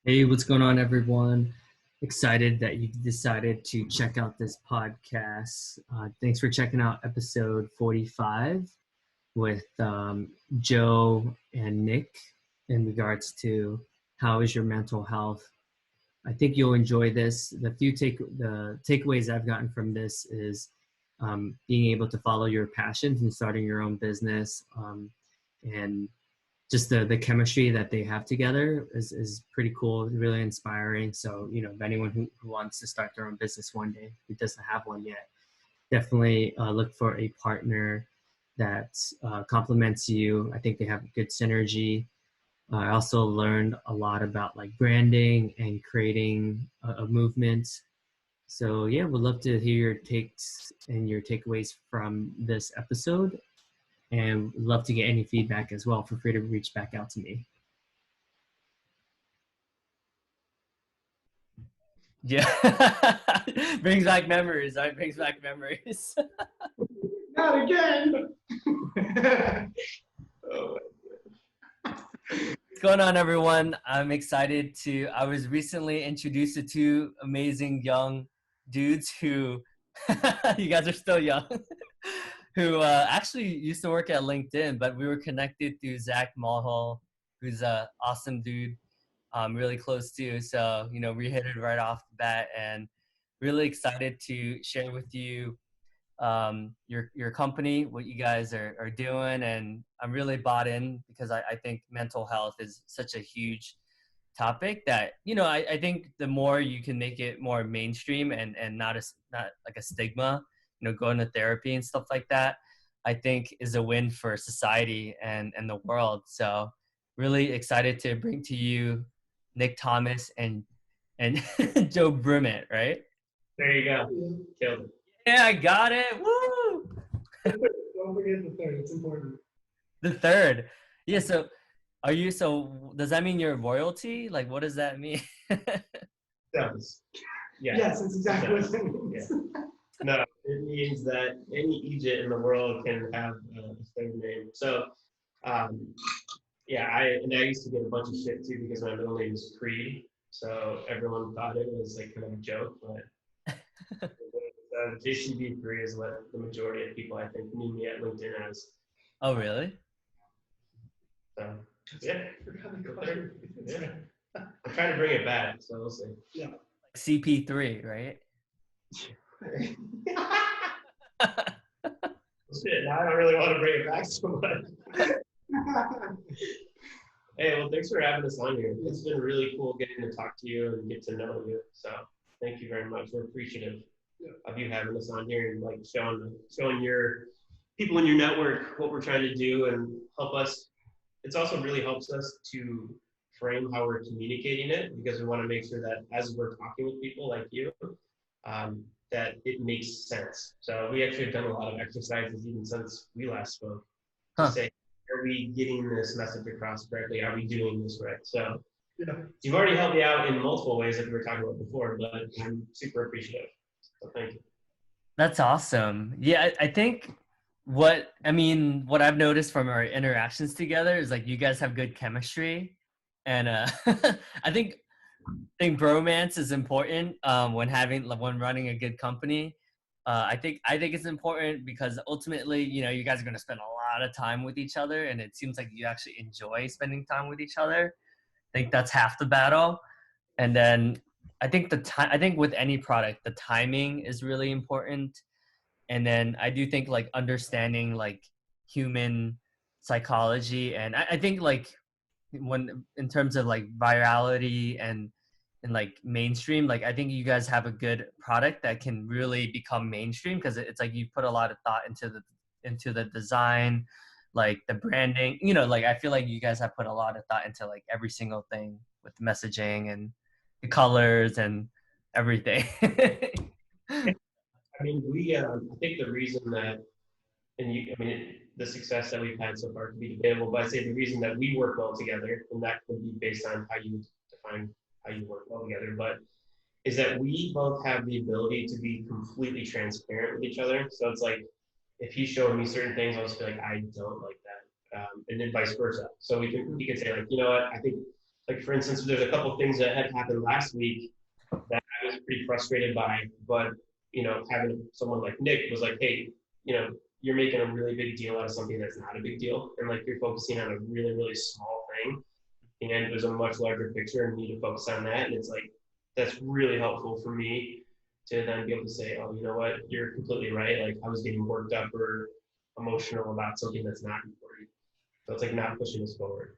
Hey, what's going on, everyone? Excited that you decided to check out this podcast. Thanks for checking out episode 45 with Joe and Nick in regards to how is your mental health. I think you'll enjoy this. The takeaways I've gotten from this is being able to follow your passions and starting your own business, and just the chemistry that they have together is pretty cool, really inspiring. So, if anyone who wants to start their own business one day, who doesn't have one yet, definitely look for a partner that complements you. I think they have good synergy. I also learned a lot about like branding and creating a movement. So yeah, would love to hear your takes and your takeaways from this episode, and love to get any feedback as well. Feel free to reach back out to me. Yeah. Brings back memories. Right? Brings back memories. Not again. Oh, What's going on, everyone? I'm excited I was recently introduced to two amazing young dudes who, you guys are still young, who actually used to work at LinkedIn, but we were connected through Zack, who's an awesome dude, really close to. So, we hit it right off the bat, and really excited to share with you your company, what you guys are doing. And I'm really bought in because I think mental health is such a huge topic that, I think the more you can make it more mainstream and not like a stigma, going to therapy and stuff like that, I think is a win for society and the world. So really excited to bring to you Nick Thomas and Joe Brummett, right? there you go. Killed it. Yeah, I got it. Woo! Don't forget the third. It's important. The third. Yeah, so does that mean you're royalty? Like, what does that mean? Does. Yeah. Yes, that's exactly what it means. Yeah. No, it means that any Egypt in the world can have a third name. So, yeah, I used to get a bunch of shit too because my middle name is Creed. So everyone thought it was like kind of a joke, but JCB3 is what the majority of people I think knew me at LinkedIn as. Oh, really? So yeah, yeah. I'm trying to bring it back, so we'll see. Yeah. Like CP3, right? Shit, now I don't really want to bring it back so much. Hey, well, thanks for having us on here. It's been really cool getting to talk to you and get to know you. So thank you very much. We're appreciative of you having us on here and like showing your people in your network what we're trying to do and help us. It also really helps us to frame how we're communicating it because we want to make sure that as we're talking with people like you, that it makes sense. So we actually have done a lot of exercises even since we last spoke to say, are we getting this message across correctly? Are we doing this right? So you've already helped me out in multiple ways that we were talking about before, but I'm super appreciative. So thank you. That's awesome. Yeah, I think what I've noticed from our interactions together is like you guys have good chemistry, and I think bromance is important when running a good company. I think it's important because ultimately, you guys are going to spend a lot of time with each other, and it seems like you actually enjoy spending time with each other. I think that's half the battle. And then I think I think with any product, the timing is really important. And then I do think like understanding like human psychology, and I think like when in terms of like virality and like mainstream, like I think you guys have a good product that can really become mainstream because it's like you put a lot of thought into the design, like the branding, like I feel like you guys have put a lot of thought into like every single thing with messaging and the colors and everything. I mean, I think the reason that, the success that we've had so far can be debatable, but I say the reason that we work well together, and that could be based on how you define how you work well together, but is that we both have the ability to be completely transparent with each other. So it's like, if he's showing me certain things, I'll just be like, I don't like that. And then vice versa. So we can say like, you know what, I think like for instance, there's a couple of things that had happened last week that I was pretty frustrated by, but having someone like Nick was like, hey, you're making a really big deal out of something that's not a big deal, and like you're focusing on a really, really small thing, and there's a much larger picture, and you need to focus on that. And it's like that's really helpful for me to then be able to say, oh, you know what, you're completely right. Like I was getting worked up or emotional about something that's not important. So it's like not pushing us forward,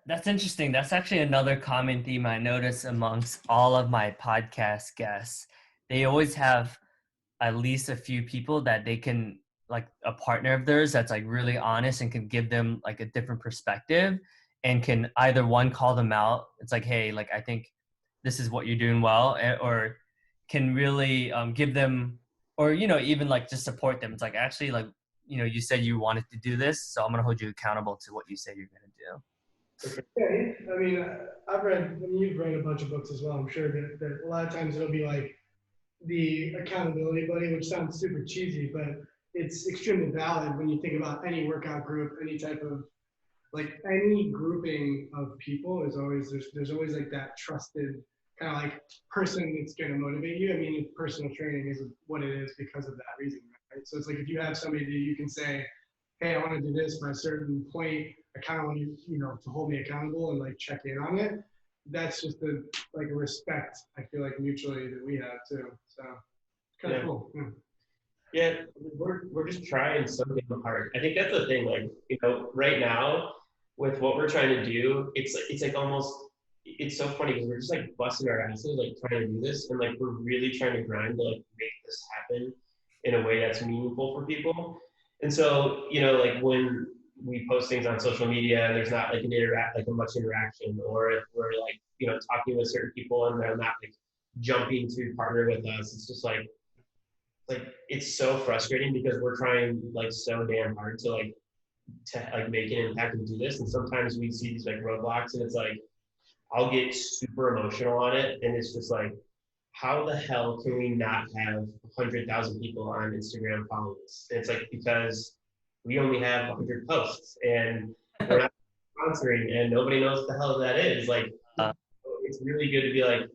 That's interesting. That's actually another common theme I notice amongst all of my podcast guests. They always have at least a few people that they can, like a partner of theirs that's like really honest and can give them like a different perspective and can either one call them out. It's like, hey, like I think this is what you're doing well, or can really give them, or even like just support them. It's like, actually, like you said you wanted to do this, so I'm gonna hold you accountable to what you say you're gonna do. Yeah, I mean, you've read a bunch of books as well. I'm sure that a lot of times it'll be like the accountability buddy, which sounds super cheesy, but it's extremely valid when you think about any workout group, any type of, like any grouping of people is always, there's always like that trusted kind of like person that's going to motivate you. I mean, personal training is what it is because of that reason, right? So it's like if you have somebody that you can say, hey, I want to do this by a certain point, I kind of want you, to hold me accountable and like check in on it. That's just a respect, I feel like mutually that we have too. So it's kind of cool. Yeah, we're just trying so damn hard. I think that's the thing. Like, right now with what we're trying to do, it's like almost, it's so funny because we're just like busting our asses, like trying to do this, and like we're really trying to grind to like make this happen in a way that's meaningful for people. And so, like when we post things on social media and there's not like a much interaction, or if we're like, talking with certain people and they're not like jumping to partner with us, it's just like it's so frustrating because we're trying like so damn hard to make an impact and do this. And sometimes we see these like roadblocks and it's like, I'll get super emotional on it. And it's just like, how the hell can we not have 100,000 people on Instagram following us? And it's like, because we only have 100 posts and we're not sponsoring and nobody knows what the hell that is. Like, it's really good to be like,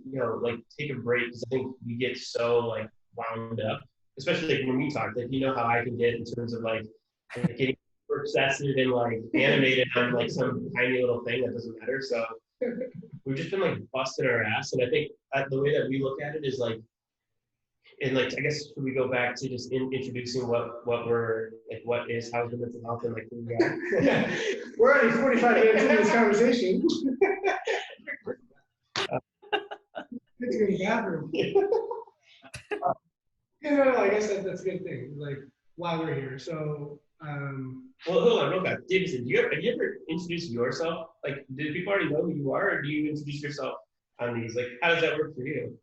take a break, because I think we get so like wound up, especially like when we talk, like, how I can get in terms of like getting obsessive and like animated on like some tiny little thing that doesn't matter. So we've just been like busting our ass. And I think the way that we look at it is like, and like, I guess should we go back to just introducing what we're like, what is housing mental health and like who we are? Yeah, we're already 45 minutes into this conversation. It's a good bathroom. No, I guess that's a good thing. Like why we're here. So, well, hold on, real fast. Davidson, have you ever introduced yourself? Like, do people already know who you are, or do you introduce yourself on these? Like, how does that work for you?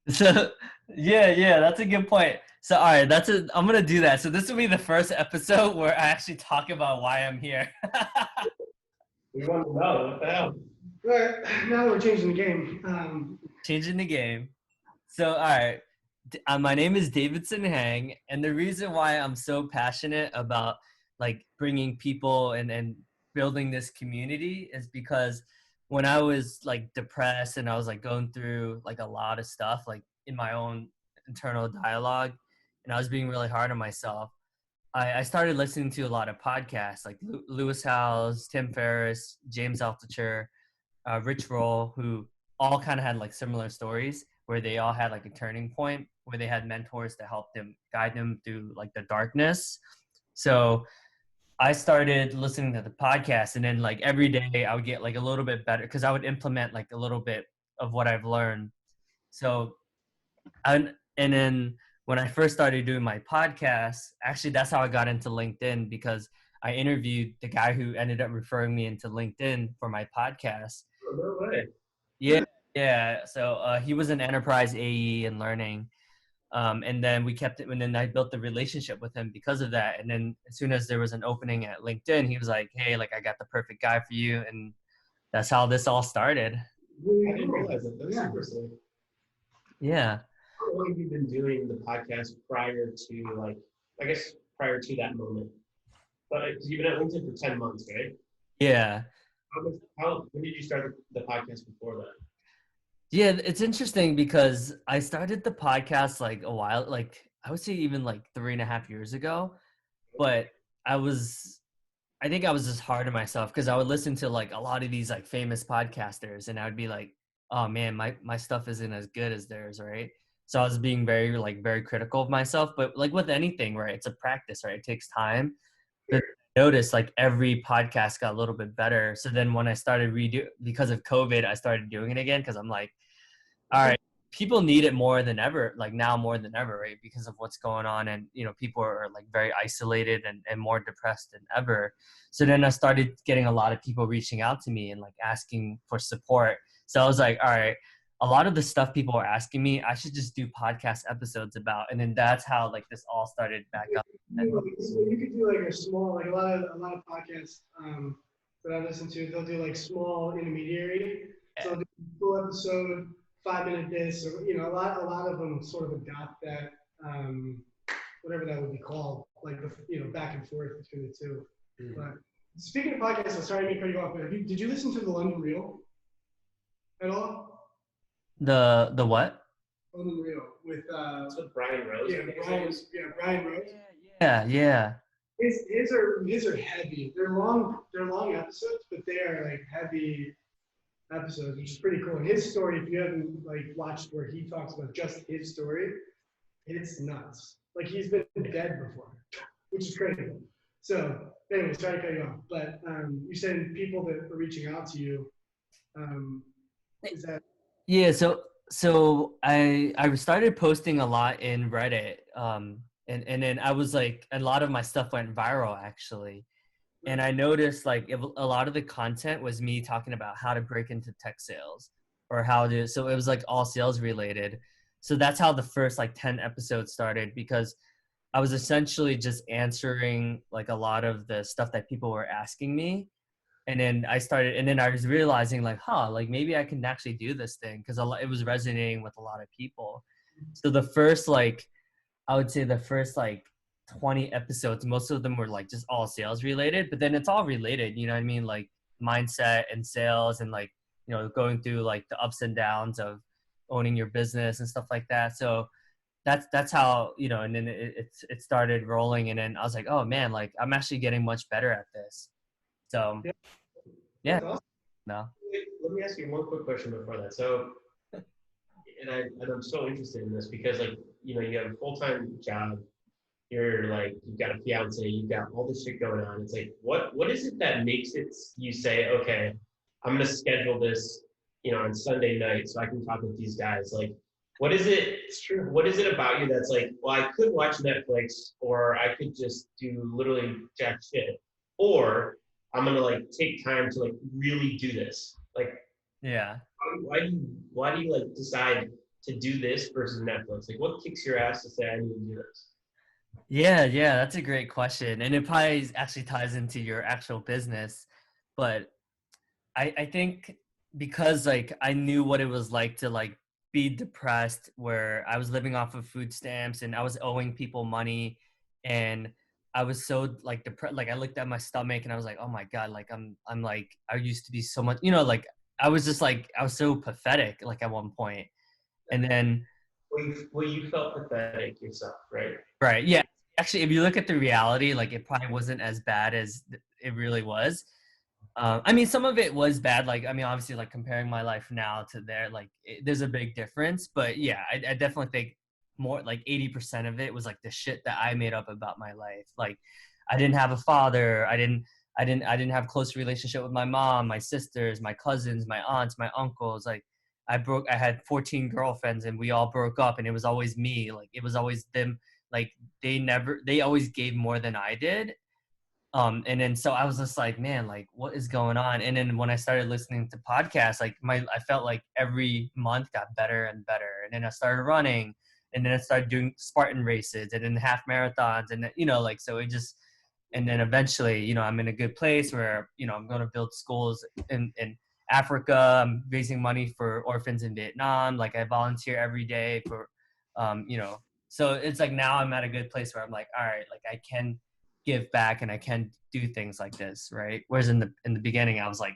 So yeah, that's a good point. So all right, I'm gonna do that. So this will be the first episode where I actually talk about why I'm here. We want to know what the hell. but now we're changing the game. Changing the game. So all right, my name is Davidson Hang, and the reason why I'm so passionate about like bringing people and building this community is because when I was like depressed and I was like going through like a lot of stuff like in my own internal dialogue, and I was being really hard on myself, I started listening to a lot of podcasts like Lewis Howes, Tim Ferriss, James Altucher, Rich Roll, who all kind of had like similar stories where they all had like a turning point where they had mentors to help them guide them through like the darkness. So I started listening to the podcast, and then like every day I would get like a little bit better because I would implement like a little bit of what I've learned. So, and then when I first started doing my podcast, actually that's how I got into LinkedIn, because I interviewed the guy who ended up referring me into LinkedIn for my podcast. Oh, no way. Yeah. So he was an enterprise AE and learning. And then we kept it, and then I built the relationship with him because of that. And then as soon as there was an opening at LinkedIn, he was like, hey, like I got the perfect guy for you. And that's how this all started. I didn't realize that. That's super cool. Yeah. How long have you been doing the podcast prior to that moment? But you've been at LinkedIn for 10 months, right? Yeah. when did you start the podcast before that? Yeah, it's interesting because I started the podcast like a while, like I would say even like 3.5 years ago. But I was, I think I was just hard on myself because I would listen to like a lot of these like famous podcasters, and I would be like, oh man, my stuff isn't as good as theirs, right? So I was being very critical of myself. But like with anything, right? It's a practice, right? It takes time. But I noticed like every podcast got a little bit better. So then when I started because of COVID, I started doing it again because I'm like, all right, people need it more than ever, like now more than ever, right? Because of what's going on. And, people are like very isolated and more depressed than ever. So then I started getting a lot of people reaching out to me and like asking for support. So I was like, all right, a lot of the stuff people are asking me, I should just do podcast episodes about. And then that's how like this all started back up. You could do like a small, like a lot of podcasts that I listen to. They'll do like small intermediary. So they'll do a full episode, 5 minute this, or a lot of them sort of adopt that, whatever that would be called, like the back and forth between the two. Mm-hmm. But speaking of podcasts, I'm sorry to cut you off, but did you listen to the London Real at all? The what? London Real with Brian Rose. Brian Rose. Yeah. His are heavy. They're long episodes, but they are like heavy episodes, which is pretty cool. And his story, if you haven't like watched where he talks about just his story, it's nuts. Like he's been dead before, which is crazy. So anyway, sorry to cut you off, but you said people that are reaching out to you. Is that? Yeah. So I started posting a lot in Reddit. And then I was like, a lot of my stuff went viral actually. And I noticed like a lot of the content was me talking about how to break into tech sales or so it was like all sales related. So that's how the first like 10 episodes started, because I was essentially just answering like a lot of the stuff that people were asking me. And then I was realizing like, like maybe I can actually do this thing, because it was resonating with a lot of people. So I would say the first like 20 episodes, most of them were like just all sales related, but then it's all related, you know what I mean? Like mindset and sales and like, going through like the ups and downs of owning your business and stuff like that. So that's how, and then it started rolling, and then I was like, oh man, like I'm actually getting much better at this. So yeah. Awesome. No. Let me ask you one quick question before that. So, and I'm so interested in this because like, you have a full-time job, you've got a fiance, you've got all this shit going on. It's like, what is it that makes you say, okay, I'm going to schedule this, on Sunday night so I can talk with these guys? Like, what is it? It's true. What is it about you that's like, well, I could watch Netflix, or I could just do literally jack shit, or I'm going to like take time to like really do this. Like, Yeah. Why do you like decide to do this versus Netflix? Like, what kicks your ass to say I need to do this? Yeah, that's a great question. And it probably actually ties into your actual business. But I think because like I knew what it was like to like be depressed, where I was living off of food stamps and I was owing people money, and I was so like depressed. Like I looked at my stomach and I was like, oh my God, like I'm like, I used to be so much, like I was just like, I was so pathetic like at one point. And then you felt pathetic yourself, right? Right. Yeah. Actually, if you look at the reality, like it probably wasn't as bad as it really was. I mean, some of it was bad. Like, I mean, obviously, like comparing my life now to there, like there's a big difference. But yeah, I definitely think more like 80% of it was like the shit that I made up about my life. Like, I didn't have a father. I didn't have close relationship with my mom, my sisters, my cousins, my aunts, my uncles. Like, I had 14 girlfriends and we all broke up, and it was always me. Like, it was always them. Like they always gave more than I did. And then so I was just like, man, like what is going on? And then when I started listening to podcasts, like I felt like every month got better and better. And then I started running, and then I started doing Spartan races and then half marathons, and like, so it just, and then eventually, I'm in a good place where, I'm going to build schools in Africa. I'm raising money for orphans in Vietnam. Like I volunteer every day for, so it's like now I'm at a good place where I'm like, all right, like I can give back and I can do things like this, right? Whereas in the beginning, I was like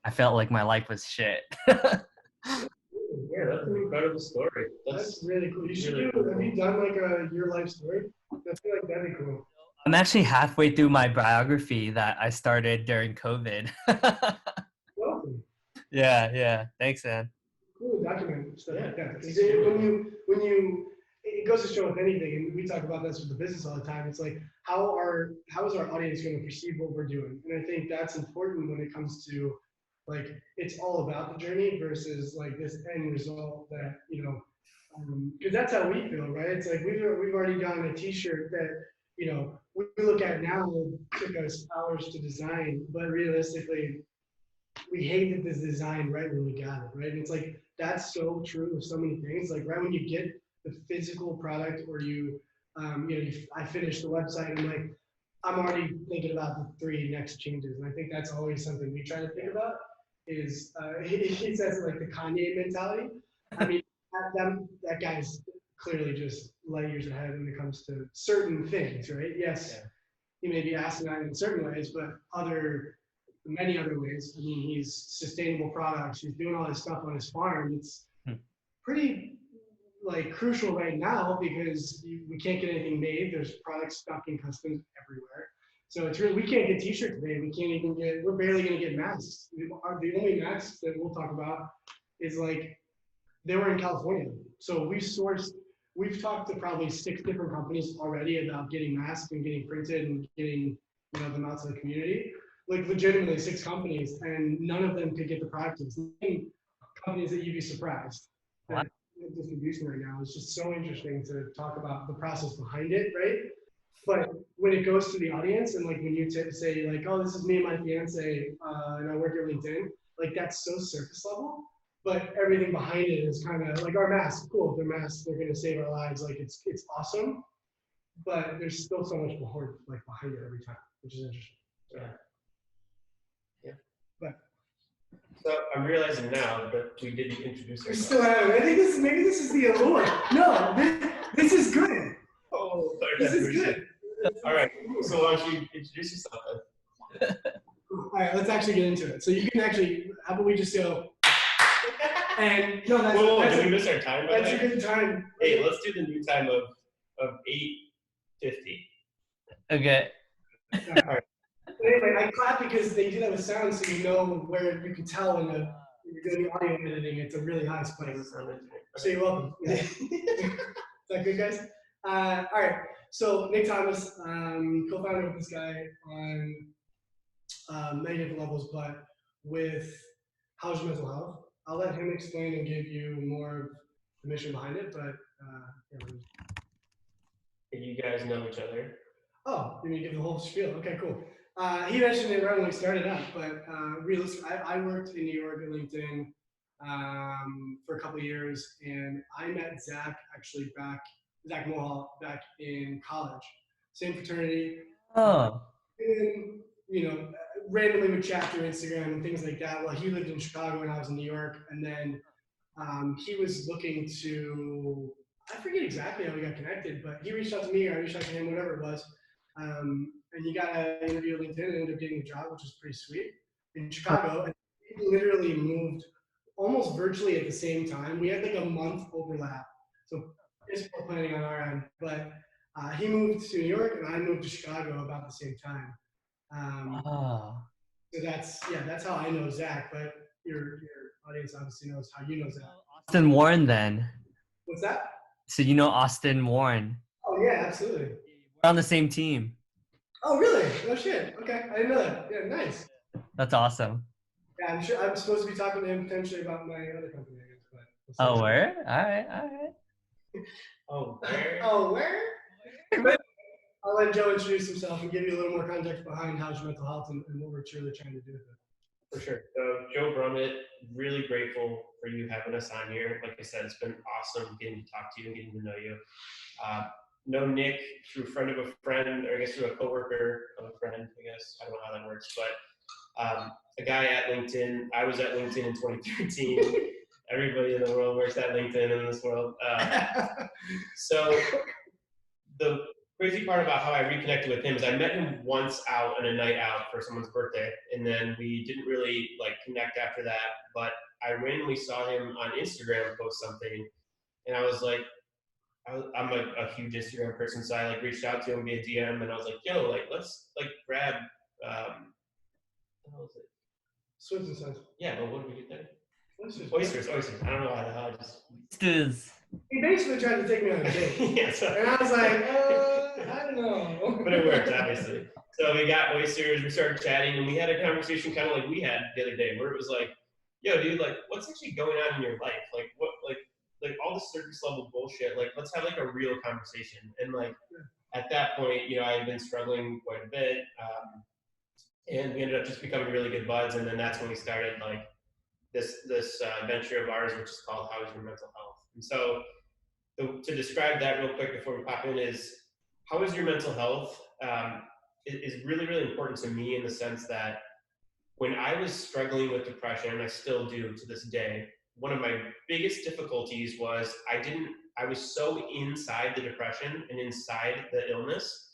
I felt like my life was shit. Yeah, that's an incredible story. That's really cool. You should really do. cool. Have you done like your life story? I feel like that'd be cool. I'm actually halfway through my biography that I started during COVID. Welcome. Yeah. Thanks, man. Cool, document stuff Yeah, like that. 'Cause it's when you, it goes to show with anything, and we talk about this with the business all the time. It's like how is our audience going to perceive what we're doing? And I think that's important when it comes to like it's all about the journey versus like this end result that because that's how we feel, right? It's like we've already done a T-shirt that we look at now took us hours to design, but realistically we hated this design right when we got it, right? And it's like that's so true of so many things. Like right when you get the physical product, or I finished the website, and like I'm already thinking about the 3 next changes, and I think that's always something we try to think about. Is he says it like the Kanye mentality? I mean, that guy's clearly just light years ahead when it comes to certain things, right? Yes, he may be asinine in certain ways, but many other ways. I mean, he's sustainable products. He's doing all this stuff on his farm. It's pretty like crucial right now because we can't get anything made. There's products stuck in customs everywhere. So it's really, we can't get t-shirts made. We're barely going to get masks. The only masks that we'll talk about is like, they were in California. So we've talked to probably 6 different companies already about getting masks and getting printed and getting them out to the community. Like legitimately 6 companies, and none of them could get the product. Companies that you'd be surprised. Wow. Distribution right now is just so interesting to talk about the process behind it, right? But when it goes to the audience, and like when you say like, oh, this is me and my fiance, and I work at LinkedIn, like that's so surface level. But everything behind it is kind of like our masks. Cool, they're masks. They're gonna save our lives. Like it's awesome. But there's still so much behind it every time, which is interesting. Yeah. But so I'm realizing now that we didn't introduce we ourselves. still have. I think maybe this is the allure. No, this is good. Oh, This is good. All right. So why don't you introduce yourself then? All right, let's actually get into it. So you can actually. How about we just go? And no, that's did we miss our time? That's a good time. Hey, let's do the new time of 8:50. Okay. All right. Anyway, I clap because they do that with sound, so you know where you can tell when you're doing the audio editing. It's a really high spike. So you're welcome. Is that good, guys? All right. So Nick Thomas, co-founder with this guy on many different levels, but with How's Your Mental Health? I'll let him explain and give you more of the mission behind it, but You guys know each other. oh, you mean give the whole spiel? Okay, cool. He mentioned it right when we started up, but realistically, I worked in New York at LinkedIn for a couple of years, and I met Zack actually Zack Mohall back in college. Same fraternity. Oh. And, randomly would chat through Instagram and things like that. Well, he lived in Chicago and I was in New York, and then he was looking to, I forget exactly how we got connected, but he reached out to me or I reached out to him, whatever it was. And he got an interview at LinkedIn and ended up getting a job, which was pretty sweet, in Chicago. And he literally moved almost virtually at the same time. We had like a month overlap. So it's more planning on our end. But he moved to New York and I moved to Chicago about the same time. So that's how I know Zack, but your audience obviously knows how you know Zack. Austin Warren then. What's that? So you know Austin Warren. Oh yeah, absolutely. We're on the same team. Oh really? No shit. Okay, I didn't know that. Yeah, nice. That's awesome. Yeah, I'm sure I'm supposed to be talking to him potentially about my other company, I guess. But Oh, where? All right. Oh, where? Oh, where? But I'll let Joe introduce himself and give you a little more context behind How's Your Mental Health and what we're truly trying to do with it. For sure. So Joe Brummett, really grateful for you having us on here. Like I said, it's been awesome getting to talk to you and getting to know you. Know Nick through a friend of a friend, or I guess through a coworker of a friend, I guess. I don't know how that works, but a guy at LinkedIn. I was at LinkedIn in 2013. Everybody in the world works at LinkedIn in this world. So the crazy part about how I reconnected with him is I met him once out on a night out for someone's birthday, and then we didn't really like connect after that. But I randomly saw him on Instagram post something, and I was like, I'm a huge Instagram person, so I like reached out to him via DM, and I was like, yo, like let's like grab, what was it? Swiss and Sons. Yeah, but what did we get there? Oysters. Oysters. I don't know how the hell I just. Oysters. He basically tried to take me on a date. Yeah, so. And I was like, I don't know. But it worked, obviously. So we got oysters, we started chatting, and we had a conversation kind of like we had the other day, where it was like, yo, dude, like, what's actually going on in your life? Like, what, like all the surface level bullshit, like, let's have like a real conversation. And like, at that point, you know, I had been struggling quite a bit, and we ended up just becoming really good buds. And then that's when we started like this venture of ours, which is called How Is Your Mental Health? And so to describe that real quick before we pop in is, how is your mental health is really, really important to me in the sense that when I was struggling with depression, and I still do to this day, one of my biggest difficulties was I was so inside the depression and inside the illness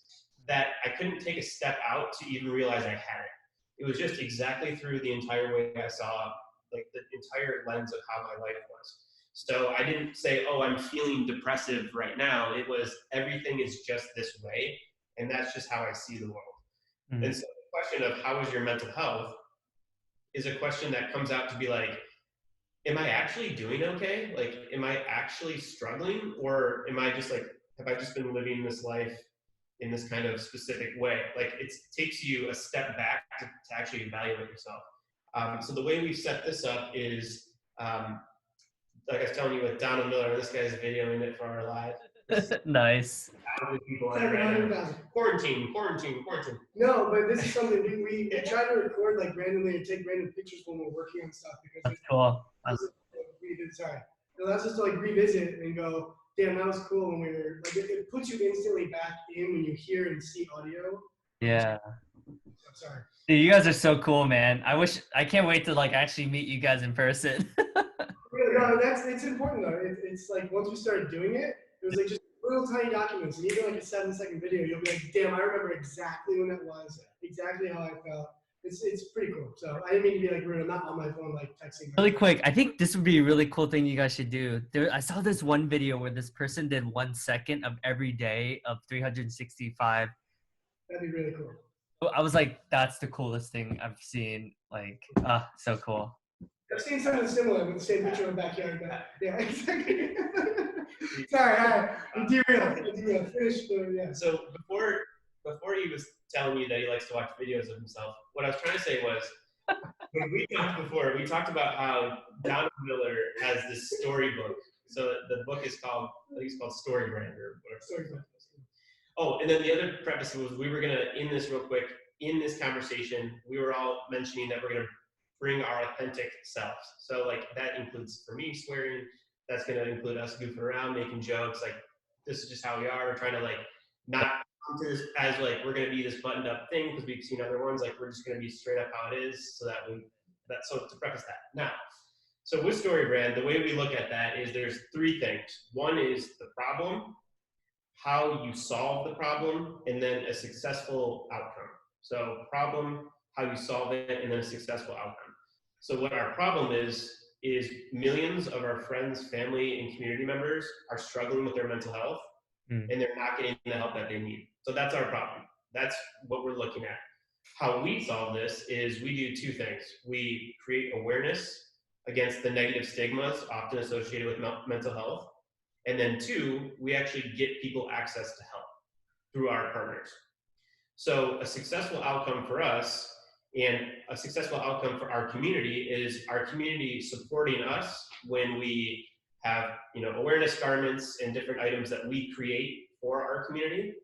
that I couldn't take a step out to even realize I had it. It was just exactly through the entire way I saw, like the entire lens of how my life was. So I didn't say, oh, I'm feeling depressive right now. It was, everything is just this way, and that's just how I see the world. Mm-hmm. And so the question of how is your mental health is a question that comes out to be like, am I actually doing okay? Like, am I actually struggling? Or am I just like, have I just been living this life in this kind of specific way? Like, it takes you a step back to actually evaluate yourself. So the way we've set this up is, like I was telling you with Donald Miller, this guy's videoing it for our live. Nice. People quarantine. No, but this is something we try to record like randomly and take random pictures when we're working on stuff because that's cool. Sorry, it allows us to like revisit and go, damn, that was cool when we were like. It puts you instantly back in when you hear and see audio. Yeah. I'm sorry. Dude, you guys are so cool, man. I can't wait to like actually meet you guys in person. No, it's important though. It's like once we started doing it, it was like just little tiny documents, and even like a 7-second video, you'll be like, damn, I remember exactly when that was, exactly how I felt. It's pretty cool. So I didn't mean to be like rude. I'm not on my phone like texting. Really quick, I think this would be a really cool thing you guys should do. I saw this one video where this person did 1 second of every day of 365. That'd be really cool. I was like, that's the coolest thing I've seen. Like, so cool. I've seen something similar with the same picture in the backyard, but yeah, exactly. Sorry, all right. I'm derailed. Finish. Yeah. So before he was telling me that he likes to watch videos of himself, what I was trying to say was, when we talked before, we talked about how Donald Miller has this storybook. So the book is called, I think it's called Story Brand or whatever. Oh, and then the other preface was we were gonna, in this real quick, in this conversation, we were all mentioning that we're gonna bring our authentic selves. So like that includes, for me, swearing. That's gonna include us goofing around, making jokes. Like, this is just how we are. We're trying to like not come to this as like we're gonna be this buttoned up thing because we've seen other ones. Like, we're just gonna be straight up how it is, so so to preface that. Now, so with Story Brand, the way we look at that is there's 3 things. One is the problem, how you solve the problem, and then a successful outcome. So problem, how you solve it, and then a successful outcome. So what our problem is millions of our friends, family, and community members are struggling with their mental health, and they're not getting the help that they need. So that's our problem. That's what we're looking at. How we solve this is we do 2 things. We create awareness against the negative stigmas often associated with mental health. And then 2, we actually get people access to help through our partners. So a successful outcome for us and a successful outcome for our community is our community supporting us when we have, awareness garments and different items that we create for our community.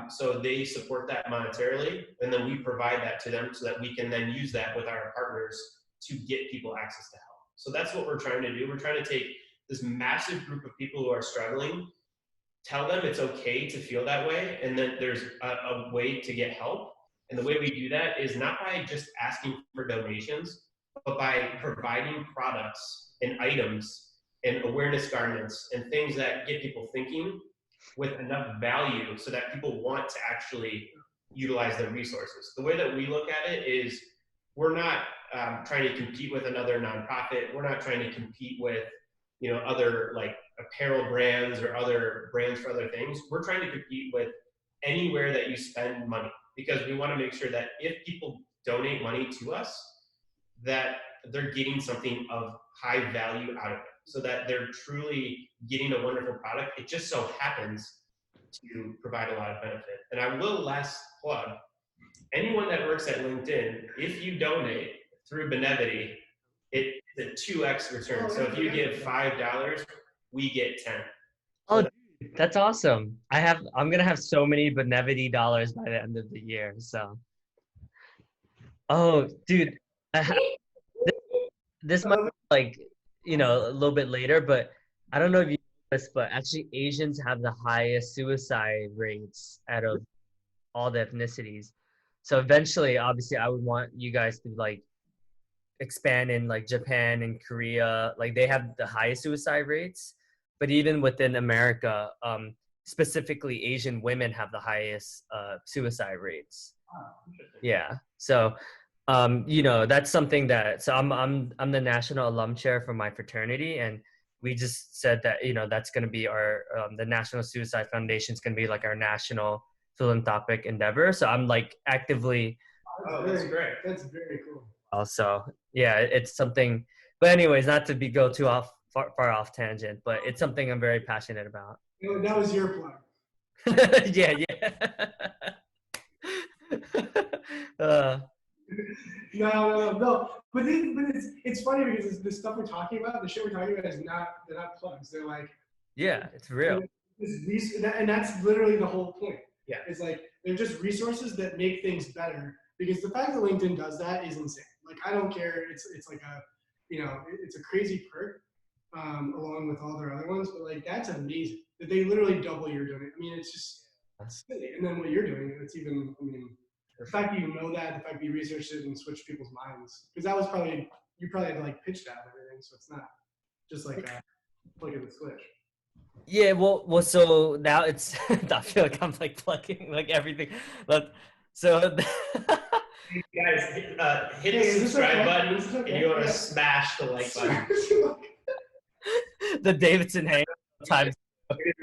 So they support that monetarily, and then we provide that to them so that we can then use that with our partners to get people access to help. So that's what we're trying to do. We're trying to take this massive group of people who are struggling, tell them it's okay to feel that way, and then there's a way to get help. And the way we do that is not by just asking for donations, but by providing products and items and awareness garments and things that get people thinking, with enough value so that people want to actually utilize their resources. The way that we look at it is we're not trying to compete with another nonprofit. We're not trying to compete with, other like apparel brands or other brands for other things. We're trying to compete with anywhere that you spend money, because we want to make sure that if people donate money to us, that they're getting something of high value out of it, so that they're truly getting a wonderful product. It just so happens to provide a lot of benefit. And I will last plug, anyone that works at LinkedIn, if you donate through Benevity, it's a 2x return. So if you give $5, we get 10. Oh, dude, that's awesome. I'm gonna have so many Benevity dollars by the end of the year. So, oh, dude, I ha- this might be like, a little bit later, but I don't know if you know this, but actually Asians have the highest suicide rates out of all the ethnicities. So eventually, obviously, I would want you guys to like expand in like Japan and Korea. Like they have the highest suicide rates, but even within America, specifically Asian women have the highest suicide rates. Yeah. So that's something that, so I'm the national alum chair for my fraternity, and we just said that that's going to be our the National Suicide Foundation is going to be like our national philanthropic endeavor. So I'm like actively. Oh, that's great. That's very cool. Also, yeah, it's something. But anyways, not to go too far off tangent, but it's something I'm very passionate about. That was your plug. Yeah. No. But it's funny because the stuff we're talking about, the shit we're talking about they're not plugs. They're like, yeah, it's real. And that's literally the whole point. Yeah. It's like they're just resources that make things better. Because the fact that LinkedIn does that is insane. Like I don't care. It's like it's a crazy perk, along with all their other ones. But like that's amazing that they literally double your donation. I mean, it's just silly. And then what you're doing, it's even. I mean, the fact that you know that, the fact that you researched it and switched people's minds, because that was you probably had to like pitch that and everything. So it's not just like plug in the switch. Yeah, well, so now it's. I feel like I'm like plugging like everything, but so. Guys, hit the subscribe button, and you want to smash the like button. The Davidson Hay times.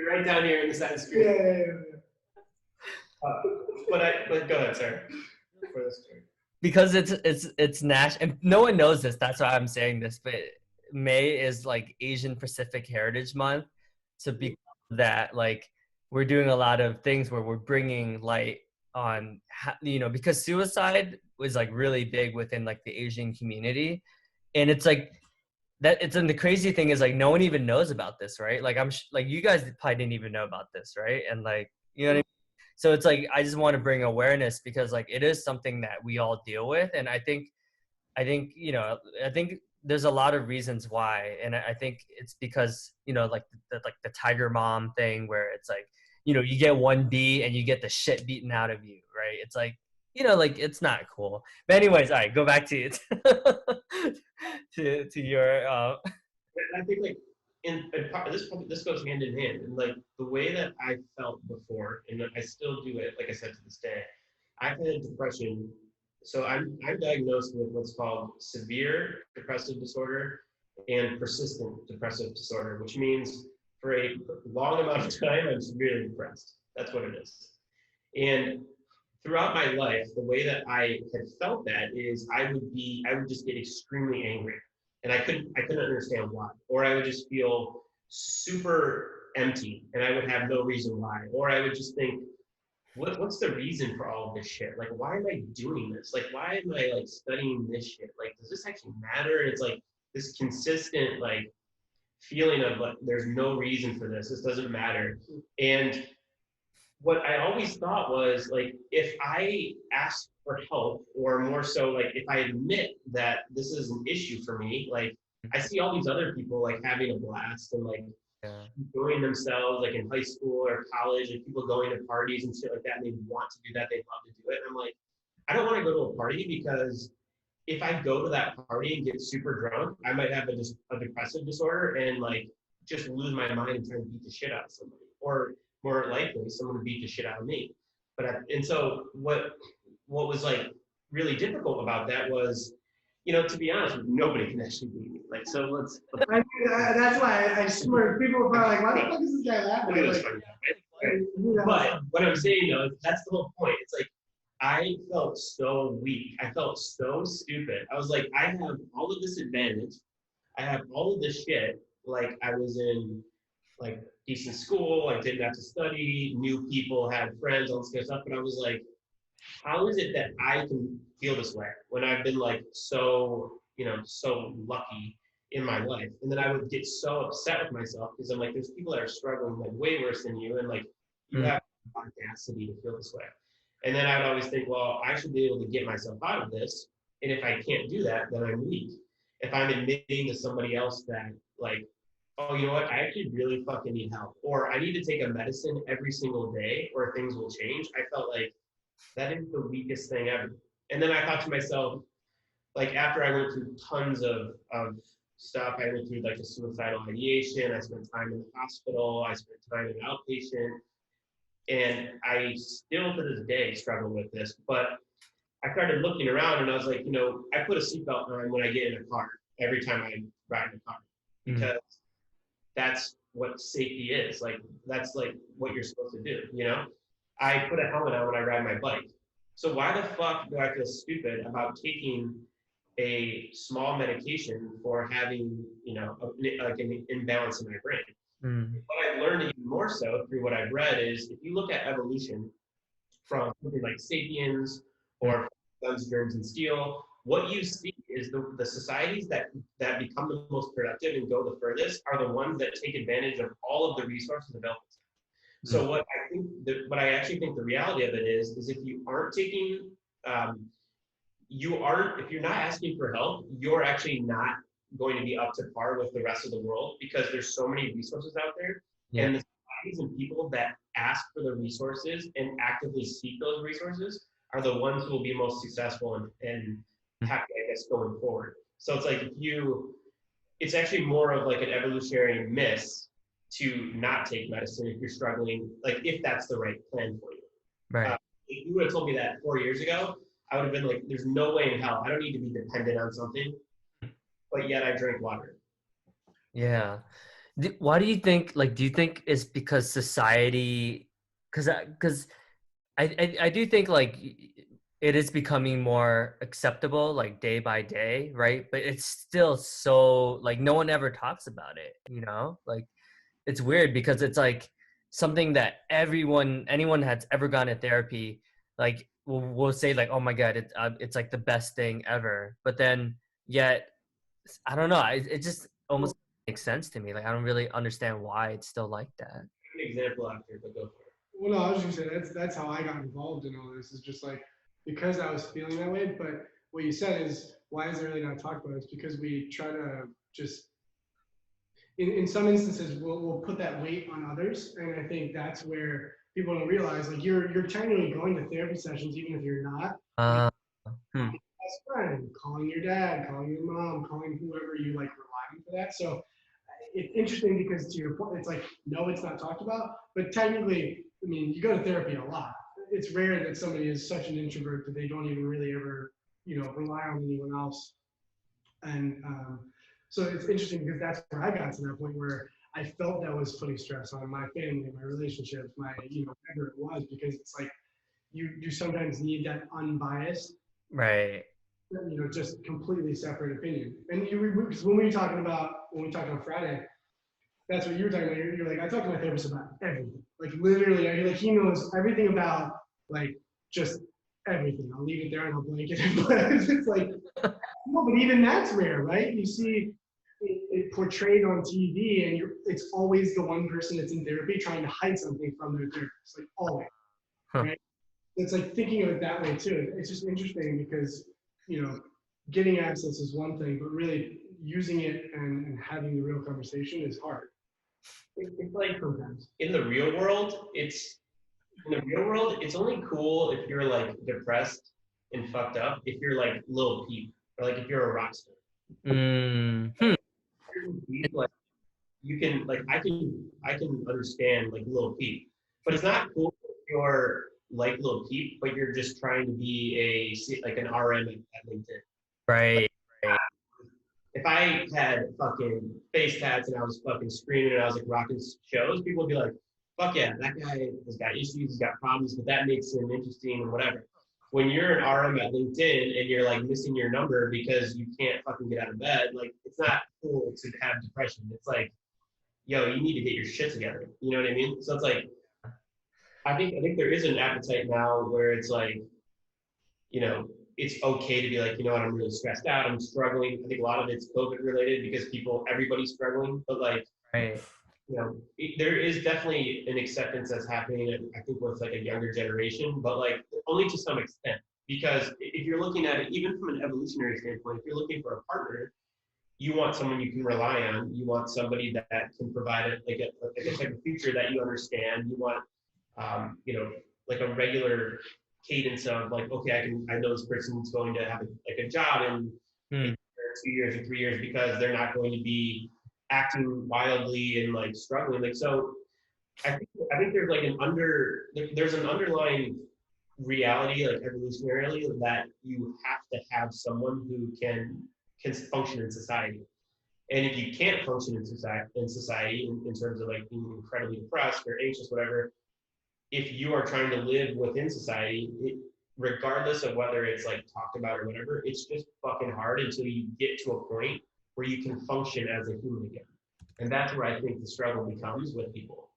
Right down here in the side of the screen. Yeah. But go ahead, sir. For this turn. Because it's national, and no one knows this. That's why I'm saying this. But May is like Asian Pacific Heritage Month, so because of that, like we're doing a lot of things where we're bringing light on, because suicide was like really big within like the Asian community, and it's like that. And the crazy thing is like no one even knows about this, right? Like like you guys probably didn't even know about this, right? And like what I mean? So it's like I just want to bring awareness because like it is something that we all deal with, and I think there's a lot of reasons why, and I think it's because like the Tiger Mom thing where it's like you get 1B and you get the shit beaten out of you, right? It's like like it's not cool. But anyways, all right, go back to to your. I think like this goes hand in hand, and like the way that I felt before, and I still do it. Like I said, to this day, I've had depression. So I'm diagnosed with what's called severe depressive disorder and persistent depressive disorder, which means for a long amount of time I'm severely depressed. That's what it is. And throughout my life, the way that I had felt that is I would just get extremely angry, and I couldn't understand why, or I would just feel super empty, and I would have no reason why, or I would just think, what's the reason for all of this shit? Like, why am I doing this? Like, why am I like studying this shit? Like, does this actually matter? And it's like this consistent like feeling of like there's no reason for this. This doesn't matter. And what I always thought was like, if I ask for help, or more so like if I admit that this is an issue for me, like I see all these other people like having a blast and like enjoying themselves like in high school or college, and people going to parties and shit like that, and they want to do that, they love to do it. And I'm like, I don't want to go to a party, because if I go to that party and get super drunk, I might have a depressive disorder and like just lose my mind and try to beat the shit out of somebody. Or more likely someone would beat the shit out of me. And so what was like really difficult about that was, to be honest, nobody can actually beat me. Like, so I mean, that's why I swear people are probably like, why the fuck is this guy laughing? But what I'm saying though, that's the whole point. It's like, I felt so weak. I felt so stupid. I was like, I have all of this advantage. I have all of this shit. Like, I was in like decent school. I didn't have to study. New people, had friends, all this kind of stuff. But I was like, how is it that I can feel this way when I've been like so, so lucky in my life? And then I would get so upset with myself because I'm like, there's people that are struggling like way worse than you, and like you have audacity to feel this way. And then I would always think, well, I should be able to get myself out of this. And if I can't do that, then I'm weak. If I'm admitting to somebody else that like, oh, you know what, I actually really fucking need help, or I need to take a medicine every single day or things will change, I felt like that is the weakest thing ever. And then I thought to myself, like after I went through tons of stuff, I went through like a suicidal ideation, I spent time in the hospital, I spent time in outpatient, and I still to this day struggle with this, but I started looking around and I was like, I put a seatbelt on when I get in a car, every time I ride in a car, because that's what safety is. Like, that's like what you're supposed to do, I put a helmet on when I ride my bike. So why the fuck do I feel stupid about taking a small medication for having, like an imbalance in my brain? What I've learned even more so through what I've read is if you look at evolution from something like Sapiens or Guns, Germs, and Steel, what you see is the societies that become the most productive and go the furthest are the ones that take advantage of all of the resources available. So what I actually think the reality of it is if you aren't taking, if you're not asking for help, you're actually not going to be up to par with the rest of the world, because there's so many resources out there. And the societies and people that ask for the resources and actively seek those resources are the ones who will be most successful and happy, I guess, going forward. So it's like it's actually more of like an evolutionary miss to not take medicine if you're struggling, like if that's the right plan for you. Right. If you would have told me that 4 years ago, I would have been like, there's no way in hell. I don't need to be dependent on something. But yet I drink water. Yeah. Why do you think, do you think it's because society, because I do think it is becoming more acceptable like day by day, right? But it's still so like no one ever talks about it, like it's weird because it's like something that anyone that's ever gone to therapy, like will say like, oh my God, it's like the best thing ever. But then yet, I don't know. It just almost makes sense to me. Like, I don't really understand why it's still like that. An example after, but go for it. Well, no, I was just gonna say that's how I got involved in all this. Is just like because I was feeling that way. But what you said is why is it really not talked about? It's because we try to just in some instances we'll put that weight on others, and I think that's where people don't realize like you're technically going to therapy sessions even if you're not. Best friend, calling your dad, calling your mom, calling whoever you like rely on for that. So it's interesting because to your point, it's like, no, it's not talked about, but technically, I mean, you go to therapy a lot. It's rare that somebody is such an introvert that they don't even really ever, rely on anyone else. And so it's interesting because that's where I got to that point where I felt that was putting stress on my family, my relationships, my, whatever it was, because it's like, you sometimes need that unbiased, right, just completely separate opinion. And because when we talked on Friday, that's what you were talking about. You're like, I talk to my therapist about everything, like literally, like he knows everything about like just everything. I'll leave it there and I'll blanket it. But it's like, no, but even that's rare, right? You see it portrayed on TV, and it's always the one person that's in therapy trying to hide something from their therapist, like always, right? It's like thinking of it that way too. It's just interesting because, getting access is one thing, but really using it and having the real conversation is hard. It's like sometimes in the real world, it's only cool if you're like depressed and fucked up. If you're like Lil Peep, or like if you're a rock star. Like, you can like I can understand like Lil Peep, But it's not cool if you're like Lil Peep, but you're just trying to be like an RM at LinkedIn. Right. If I had fucking face tats and I was fucking screaming and I was like rocking shows, people would be like, fuck yeah, that guy has got issues, he's got problems, but that makes him interesting and whatever. When you're an RM at LinkedIn and you're like missing your number because you can't fucking get out of bed, like it's not cool to have depression. It's like, yo, you need to get your shit together. You know what I mean? So it's like, I think there is an appetite now where it's like, you know, it's okay to be like, you know what, I'm really stressed out, I'm struggling. I think a lot of it's COVID related because everybody's struggling, but like, Right. you know, there is definitely an acceptance that's happening, I think, with like a younger generation, but like only to some extent. Because if you're looking at it, even from an evolutionary standpoint, if you're looking for a partner, you want someone you can rely on. You want somebody that can provide it like a type of future that you understand. You want, you know, like a regular cadence of like, okay, I know this person's going to have like a job in a year, 2 years or 3 years because they're not going to be acting wildly and like struggling. Like, so I think there's like there's an underlying reality, like evolutionarily, that you have to have someone who can function in society. And if you can't function in society in terms of like being incredibly depressed or anxious, whatever, if you are trying to live within society, regardless of whether it's like talked about or whatever, it's just fucking hard until you get to a point where you can function as a human again. And that's where I think the struggle becomes with people.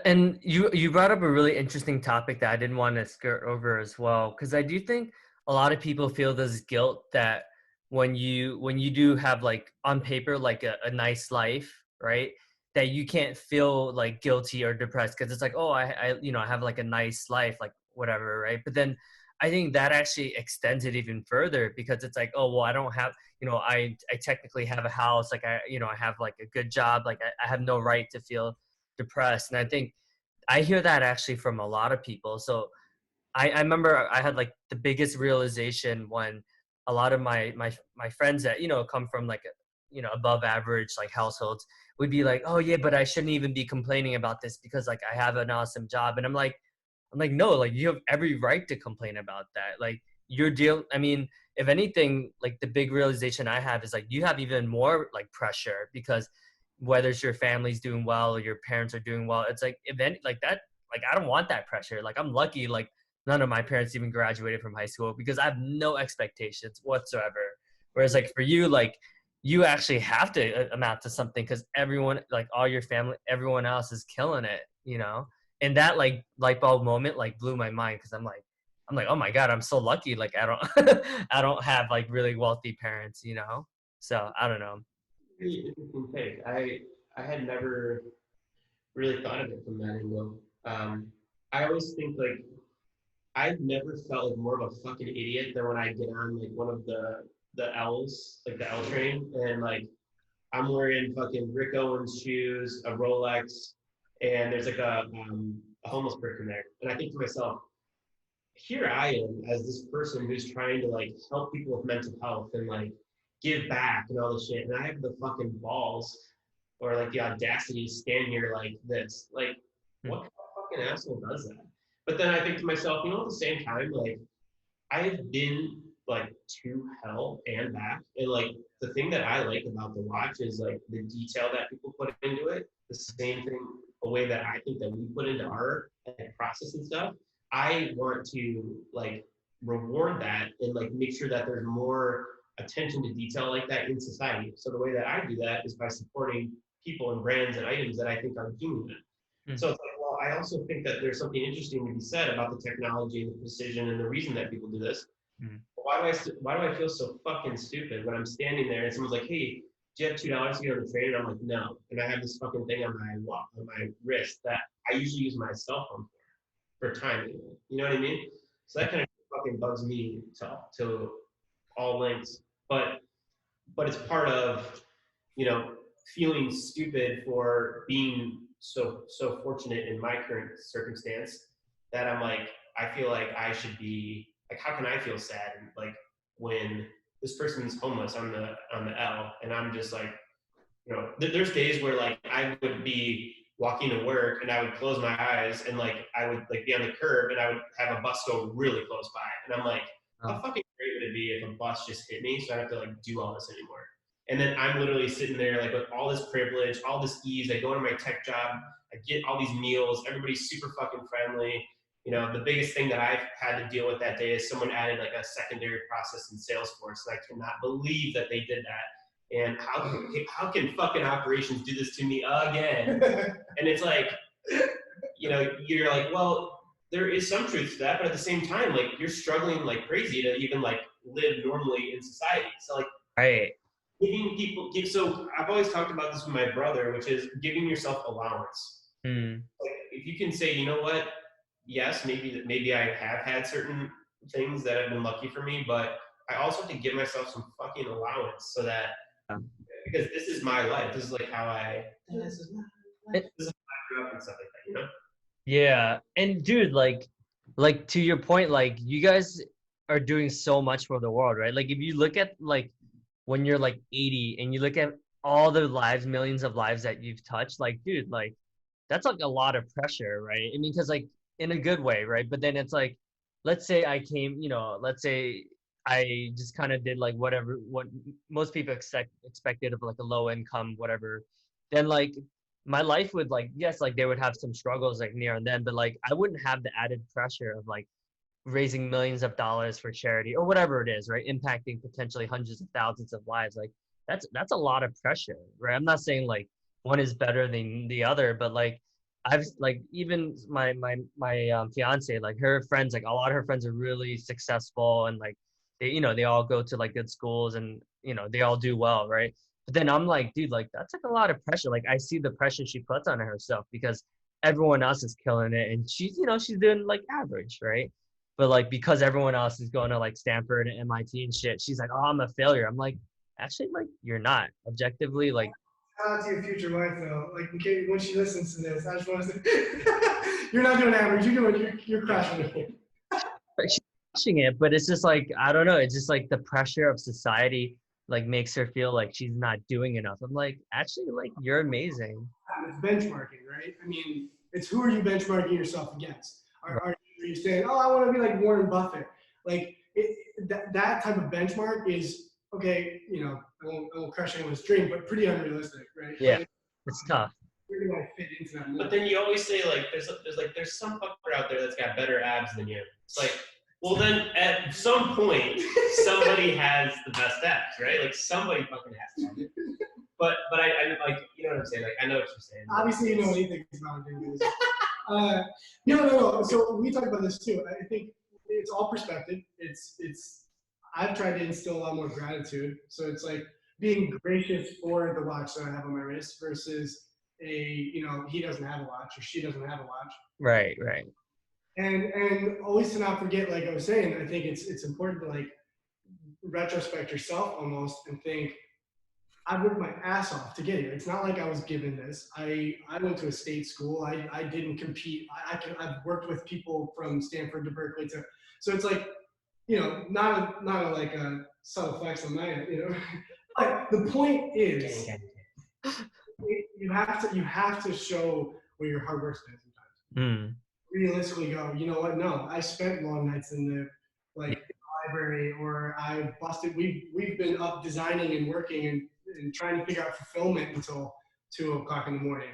And you brought up a really interesting topic that I didn't want to skirt over as well, because I do think a lot of people feel this guilt that when you do have like on paper like a nice life, right, that you can't feel like guilty or depressed because it's like, oh, I you know, I have like a nice life, like whatever, right? But then I think that actually extends it even further because it's like, oh well, I don't have, you know, I technically have a house, like I, you know, I have like a good job, like I have no right to feel depressed. And I think I hear that actually from a lot of people. So I remember I had like the biggest realization when a lot of my friends that, you know, come from like a, you know, above average like households would be like, oh yeah, but I shouldn't even be complaining about this because like I have an awesome job. And I'm like, no, like you have every right to complain about that. Like I mean, if anything, like the big realization I have is like you have even more like pressure because whether it's your family's doing well or your parents are doing well, it's like event like that, like I don't want that pressure. Like I'm lucky, like none of my parents even graduated from high school because I have no expectations whatsoever. Whereas like for you, like you actually have to amount to something because everyone, like all your family, everyone else is killing it, you know? And that like light bulb moment like blew my mind because I'm like, oh my God, I'm so lucky. Like I don't, I don't have like really wealthy parents, you know? So I don't know. Really interesting take. I had never really thought of it from that angle. I always think like I've never felt like more of a fucking idiot than when I get on like one of the L's, like the L train, and like I'm wearing fucking Rick Owens shoes, a Rolex, and there's like a homeless person there, and I think to myself, here I am as this person who's trying to like help people with mental health and like give back and all this shit, and I have the fucking balls or like the audacity to stand here like this. Like, what kind of fucking asshole does that? But then I think to myself, you know, at the same time, like I have been like to hell and back, and like the thing that I like about the watch is like the detail that people put into it. The same thing, a way that I think that we put into our like, process and stuff. I want to like reward that and like make sure that there's more attention to detail like that in society. So the way that I do that is by supporting people and brands and items that I think are doing that. So it's like, well, I also think that there's something interesting to be said about the technology and the precision and the reason that people do this. Why do I feel so fucking stupid when I'm standing there and someone's like, hey, do you have $2 to get on the train? And I'm like, no. And I have this fucking thing on my wrist that I usually use my cell phone for time. You know what I mean? So that kind of fucking bugs me to all lengths. But it's part of, you know, feeling stupid for being so fortunate in my current circumstance that I'm like, I feel like I should be like, how can I feel sad like when this person's homeless on the L and I'm just like, you know, there's days where like I would be walking to work, and I would close my eyes and like I would like be on the curb and I would have a bus go really close by, and I'm like, how fucking great would it be if a bus just hit me so I don't have to like do all this anymore? And then I'm literally sitting there like with all this privilege, all this ease. I go to my tech job, I get all these meals, everybody's super fucking friendly. You know, the biggest thing that I've had to deal with that day is someone added like a secondary process in Salesforce, and I cannot believe that they did that. And how can fucking operations do this to me again? And it's like, you know, you're like, well, there is some truth to that, but at the same time, like you're struggling like crazy to even like live normally in society. So like, Right. giving people, so I've always talked about this with my brother, which is giving yourself allowance. Like if you can say, you know what, yes, maybe I have had certain things that have been lucky for me, but I also have to give myself some fucking allowance so that, because this is my life. This is like how this is my life. This is how I grew up and stuff like that, you know? Yeah. And dude, like to your point, like you guys are doing so much for the world, right? Like if you look at like when you're like 80 and you look at all the lives, millions of lives that you've touched, like dude, like that's like a lot of pressure, right? I mean, because like in a good way, right? But then it's like, let's say I came, let's say I just kind of did like what most people expected of like a low income, whatever. Then like my life would like, yes, like they would have some struggles like near and then, but like I wouldn't have the added pressure of like raising millions of dollars for charity or whatever it is, right? Impacting potentially hundreds of thousands of lives. Like that's a lot of pressure, right? I'm not saying like one is better than the other, but like I've like even my fiance, like her friends, like a lot of her friends are really successful and like they all go to like good schools and they all do well, right? But then I'm like, dude, like that's like a lot of pressure. Like I see the pressure she puts on herself because everyone else is killing it and she's doing like average, right? But like because everyone else is going to like Stanford and MIT and shit, she's like, oh, I'm a failure. I'm like, actually, like you're not. Objectively, like Shout out to your future wife, though. Like, in case, when she listens to this, I just want to say, you're not doing average. You're crushing it. she's pushing it, but it's just like I don't know. It's just like the pressure of society like makes her feel like she's not doing enough. I'm like, actually, like you're amazing. It's benchmarking, right? I mean, it's who are you benchmarking yourself against? Are you saying, oh, I want to be like Warren Buffett? Like that type of benchmark is okay. I won't crush anyone's dream, but pretty unrealistic, right? Yeah, it's tough. Where do I fit into that? But then you always say like, there's some fucker out there that's got better abs than you. It's like, well then at some point somebody has the best abs, right? Like somebody fucking has to. But I like, you know what I'm saying? Like I know what you're saying. Obviously, you know what he thinks about doing this. No. So we talk about this too. I think it's all perspective. I've tried to instill a lot more gratitude. So it's like being gracious for the watch that I have on my wrist versus he doesn't have a watch or she doesn't have a watch. Right. And always to not forget, like I was saying, I think it's important to like retrospect yourself almost and think, I worked my ass off to get here. It's not like I was given this. I went to a state school. I didn't compete. I've worked with people from Stanford to Berkeley so it's like, not a like a subtle flex on my end, But the point is, you have to show where your hard work's been sometimes. Realistically go, you know what? No, I spent long nights in the library, or I busted. We've been up designing and working and trying to figure out fulfillment until 2:00 in the morning.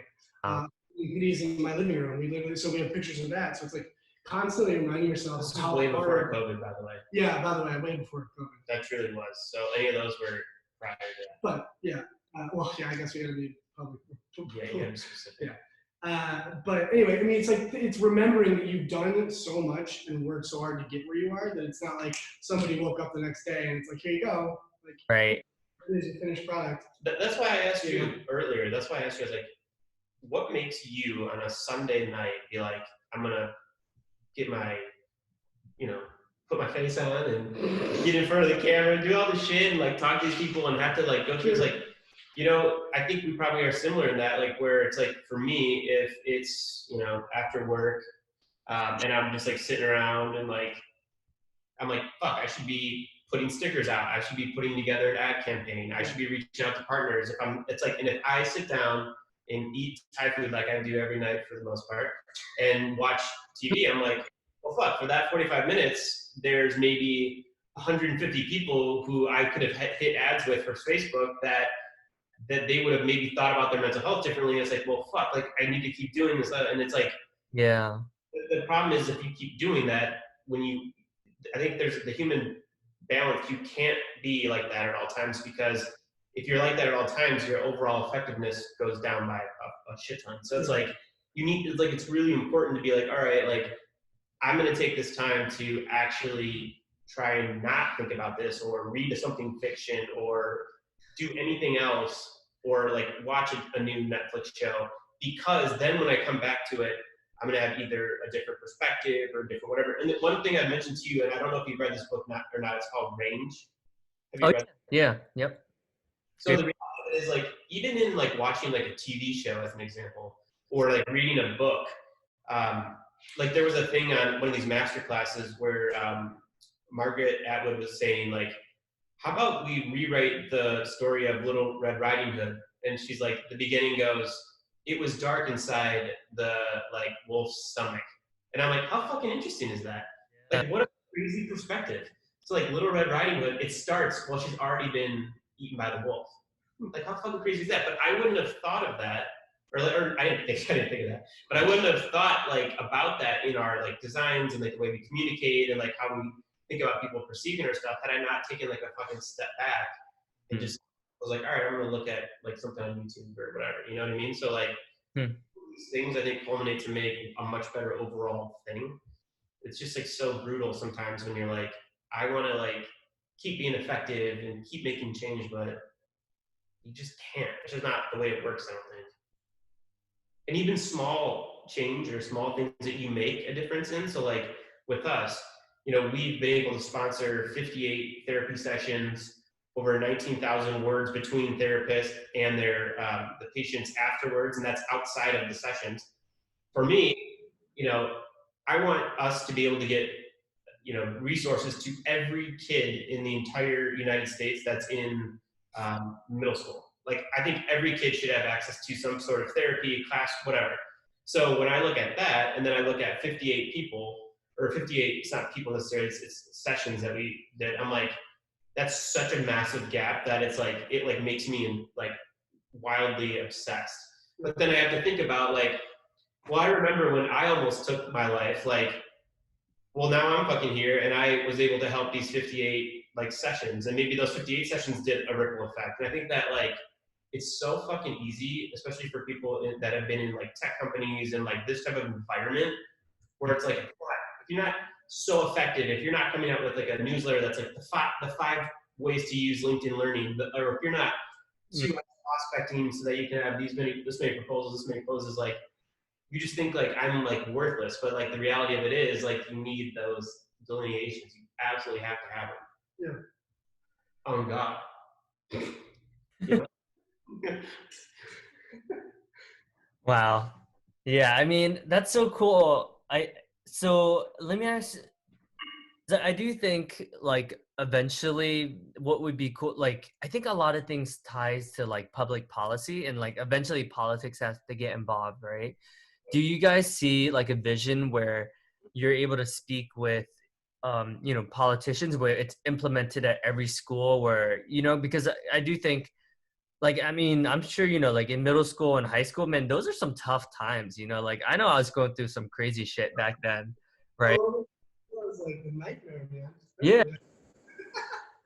He's in my living room. We have pictures of that. So it's like constantly reminding yourself. This was way before COVID, by the way. Yeah, by the way, way before COVID. That truly was. So any of those were prior to that. But yeah, I guess we gotta be public. Yeah, you gotta be specific. Yeah. But anyway, I mean, it's like it's remembering that you've done so much and worked so hard to get where you are that it's not like somebody woke up the next day and it's like, here you go. Like, right. Here's your finished product. That's why I asked you earlier. That's why I asked you, I was like, what makes you on a Sunday night be like, I'm gonna get my, put my face on and get in front of the camera and do all the shit and like talk to these people and have to like go through. It's like, I think we probably are similar in that, like where it's like for me, if it's after work and I'm just like sitting around and like I'm like, fuck, I should be putting stickers out. I should be putting together an ad campaign. I should be reaching out to partners. It's like, and if I sit down and eat Thai food like I do every night for the most part, and watch TV. I'm like, well, fuck, for that 45 minutes, there's maybe 150 people who I could have hit ads with for Facebook that they would have maybe thought about their mental health differently. It's like, well, fuck, like I need to keep doing this. And it's like, Yeah. the problem is if you keep doing that, I think there's the human balance. You can't be like that at all times, because if you're like that at all times, your overall effectiveness goes down by a shit ton. So it's like, it's really important to be like, all right, like I'm going to take this time to actually try and not think about this, or read something fiction, or do anything else, or like watch a new Netflix show, because then when I come back to it, I'm going to have either a different perspective or different whatever. And the one thing I mentioned to you, and I don't know if you've read this book or not, it's called Range. Have you read it? Yeah. Yep. So the reality of it is, like, even in like watching like a TV show as an example, or like reading a book, like there was a thing on one of these master classes where Margaret Atwood was saying, like, how about we rewrite the story of Little Red Riding Hood? And she's like, the beginning goes, it was dark inside the like wolf's stomach. And I'm like, how fucking interesting is that? Like, what a crazy perspective. So like Little Red Riding Hood, it starts while she's already been eaten by the wolf. Like, how fucking crazy is that? But I wouldn't have thought of that, or I didn't think of that. But I wouldn't have thought like about that in our like designs and like the way we communicate and like how we think about people perceiving our stuff, had I not taken like a fucking step back and just was like, all right, I'm gonna look at like something on YouTube or whatever, you know what I mean? So like these things I think culminate to make a much better overall thing. It's just like so brutal sometimes when you're like, I want to like keep being effective and keep making change, but you just can't. It's just not the way it works, I don't think. And even small change or small things that you make a difference in. So like with us, you know, we've been able to sponsor 58 therapy sessions, over 19,000 words between therapists and their the patients afterwards, and that's outside of the sessions. For me, you know, I want us to be able to get, you know, resources to every kid in the entire United States that's in middle school. Like, I think every kid should have access to some sort of therapy, class, whatever. So when I look at that, and then I look at 58 people, or 58, it's not people necessarily, it's sessions that we did, I'm like, that's such a massive gap that it's like, it like makes me like wildly obsessed. But then I have to think about like, well, I remember when I almost took my life, like, well, now I'm fucking here, and I was able to help these 58 like sessions, and maybe those 58 sessions did a ripple effect. And I think that like, it's so fucking easy, especially for people that have been in like tech companies and like this type of environment, where it's like, if you're not so effective, if you're not coming out with like a newsletter that's like the five ways to use LinkedIn Learning, or if you're not too prospecting so that you can have this many proposals, like, you just think like I'm like worthless, but like the reality of it is like you need those delineations. You absolutely have to have them. Yeah. Oh God. Yeah. Wow. Yeah, I mean, that's so cool. So let me ask, I do think like eventually what would be cool, like I think a lot of things ties to like public policy, and like eventually politics has to get involved, right? Do you guys see like a vision where you're able to speak with you know, politicians, where it's implemented at every school, where, you know, because I do think, like, I mean, I'm sure, you know, like in middle school and high school, man, those are some tough times, you know, like I know I was going through some crazy shit back then, right? Oh, it was like the nightmare, man. Yeah.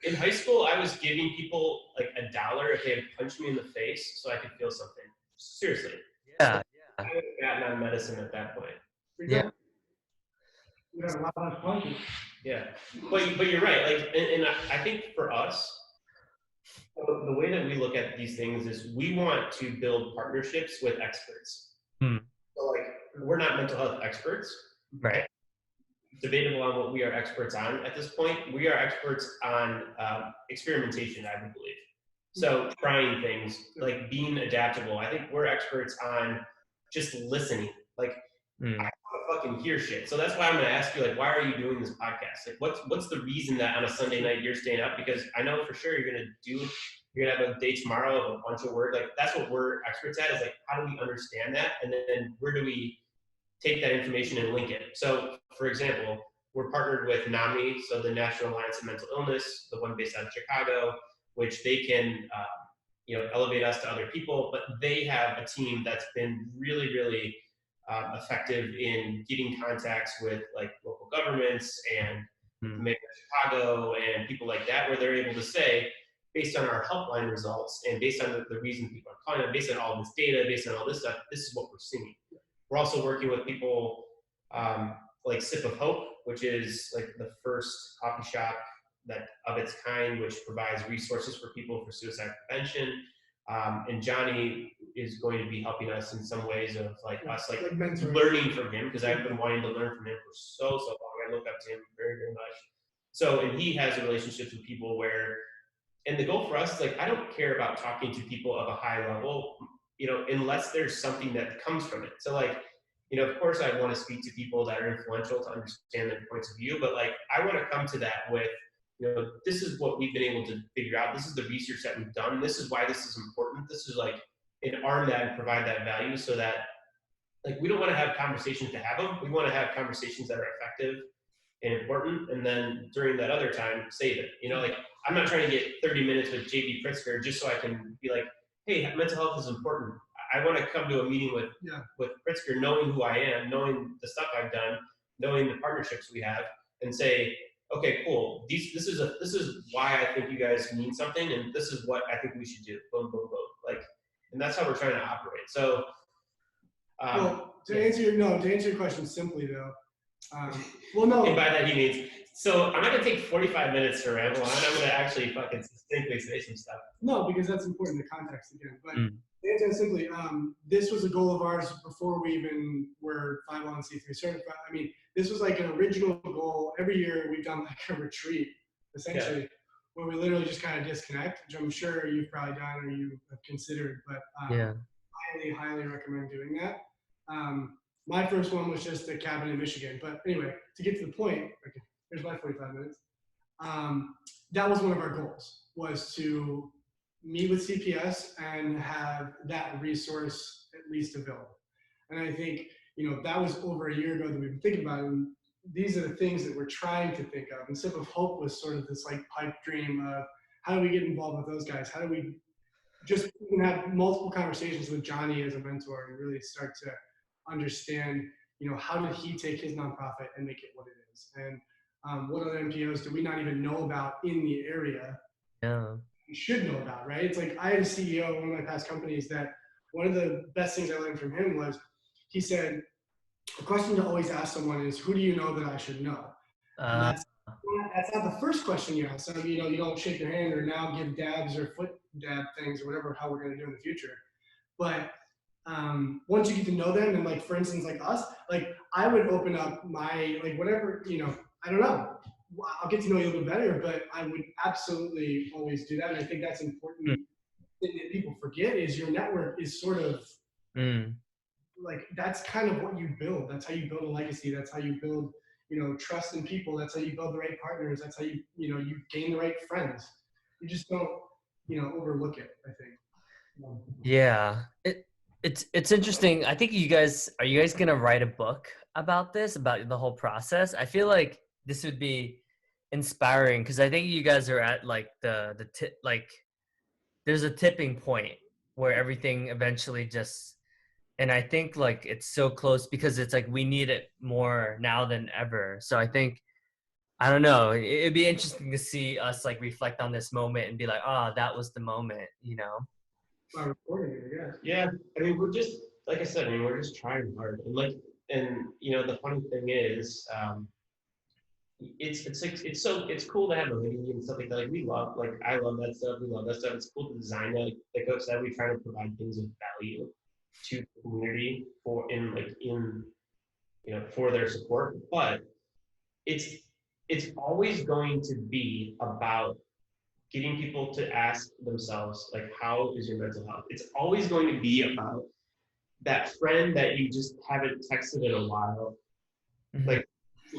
In high school, I was giving people like $1 if they had punched me in the face so I could feel something. Seriously. Yeah. I would have gotten on medicine at that point. Yeah. You have a lot of punches. Yeah. But you're right. Like, and I think for us, the way that we look at these things is we want to build partnerships with experts. So like, we're not mental health experts. Right. Debatable on what we are experts on at this point. We are experts on experimentation, I would believe. So trying things, like being adaptable. I think we're experts on just listening. Like, I want to fucking hear shit. So that's why I'm going to ask you, like, why are you doing this podcast? Like, what's the reason that on a Sunday night you're staying up? Because I know for sure you're you're gonna have a day tomorrow of a bunch of work. Like that's what we're experts at, is like, how do we understand that? And then where do we take that information and link it? So for example, we're partnered with NAMI, so the National Alliance of Mental Illness, the one based out of Chicago, which they can, elevate us to other people, but they have a team that's been really, really effective in getting contacts with like local governments and the mayor of Chicago and people like that, where they're able to say, based on our helpline results and based on the reason people are calling, based on all this data, based on all this stuff, this is what we're seeing. We're also working with people like Sip of Hope, which is like the first coffee shop that of its kind, which provides resources for people for suicide prevention. And Johnny is going to be helping us in some ways of like us like learning from him, because I've been wanting to learn from him for so long. I look up to him very, very much. So, and he has relationships with people where, and the goal for us is like, I don't care about talking to people of a high level, unless there's something that comes from it. So like, of course I want to speak to people that are influential to understand their points of view, but like, I want to come to that with, this is what we've been able to figure out. This is the research that we've done. This is why this is important. This is like an arm that and provide that value, so that like, we don't want to have conversations to have them. We want to have conversations that are effective and important. And then during that other time, save it. Like, I'm not trying to get 30 minutes with JB Pritzker just so I can be like, hey, mental health is important. I want to come to a meeting with Pritzker, knowing who I am, knowing the stuff I've done, knowing the partnerships we have, and say, okay, cool. This is why I think you guys mean something, and this is what I think we should do. Boom, boom, boom. Like, and that's how we're trying to operate. So, to answer your question simply though, no. And by that he means, so I'm not gonna take 45 minutes to ramble on. I'm gonna actually fucking succinctly say some stuff. No, because that's important, the context again. But to answer simply, this was a goal of ours before we even were 501c3 certified. I mean, this was like an original goal. Every year we've done like a retreat, essentially, where we literally just kind of disconnect, which I'm sure you've probably done or you have considered, but highly, highly recommend doing that. My first one was just a cabin in Michigan. But anyway, to get to the point, okay, here's my 45 minutes. That was one of our goals, was to meet with CPS and have that resource at least available. And I think, that was over a year ago that we've been thinking about it. And these are the things that we're trying to think of. And Sip of Hope was sort of this like pipe dream of, how do we get involved with those guys? How do we just even have multiple conversations with Johnny as a mentor and really start to understand, how did he take his nonprofit and make it what it is? And what other NPOs do we not even know about in the area? Yeah. We should know about, right? It's like, I had a CEO of one of my past companies that one of the best things I learned from him was, he said, the question to always ask someone is, who do you know that I should know? That's not the first question you ask. So, you don't shake their hand or now give dabs or foot dab things or whatever, how we're going to do in the future. But once you get to know them, and like, for instance, like us, like I would open up my, like whatever, I don't know, I'll get to know you a little bit better, but I would absolutely always do that. And I think that's important thing that people forget is your network is sort of like, that's kind of what you build. That's how you build a legacy. That's how you build, trust in people. That's how you build the right partners. That's how you gain the right friends. You just don't, overlook it, I think. Yeah. It's interesting. I think are you guys gonna write a book about this, about the whole process? I feel like this would be inspiring, because I think you guys are at like there's a tipping point where everything eventually just, and I think like it's so close, because it's like we need it more now than ever. So I think, I don't know, it'd be interesting to see us like reflect on this moment and be like, that was the moment, By recording it, I guess. Yeah, I mean, we're just, like I said, we're just trying hard. And the funny thing is, it's cool to have a legacy and stuff like that. Like I love that stuff. We love that stuff. It's cool to design that. Like Coach said, we try to provide things of value to the community for their support. But it's always going to be about getting people to ask themselves, like, how is your mental health? It's always going to be about that friend that you just haven't texted in a while, like,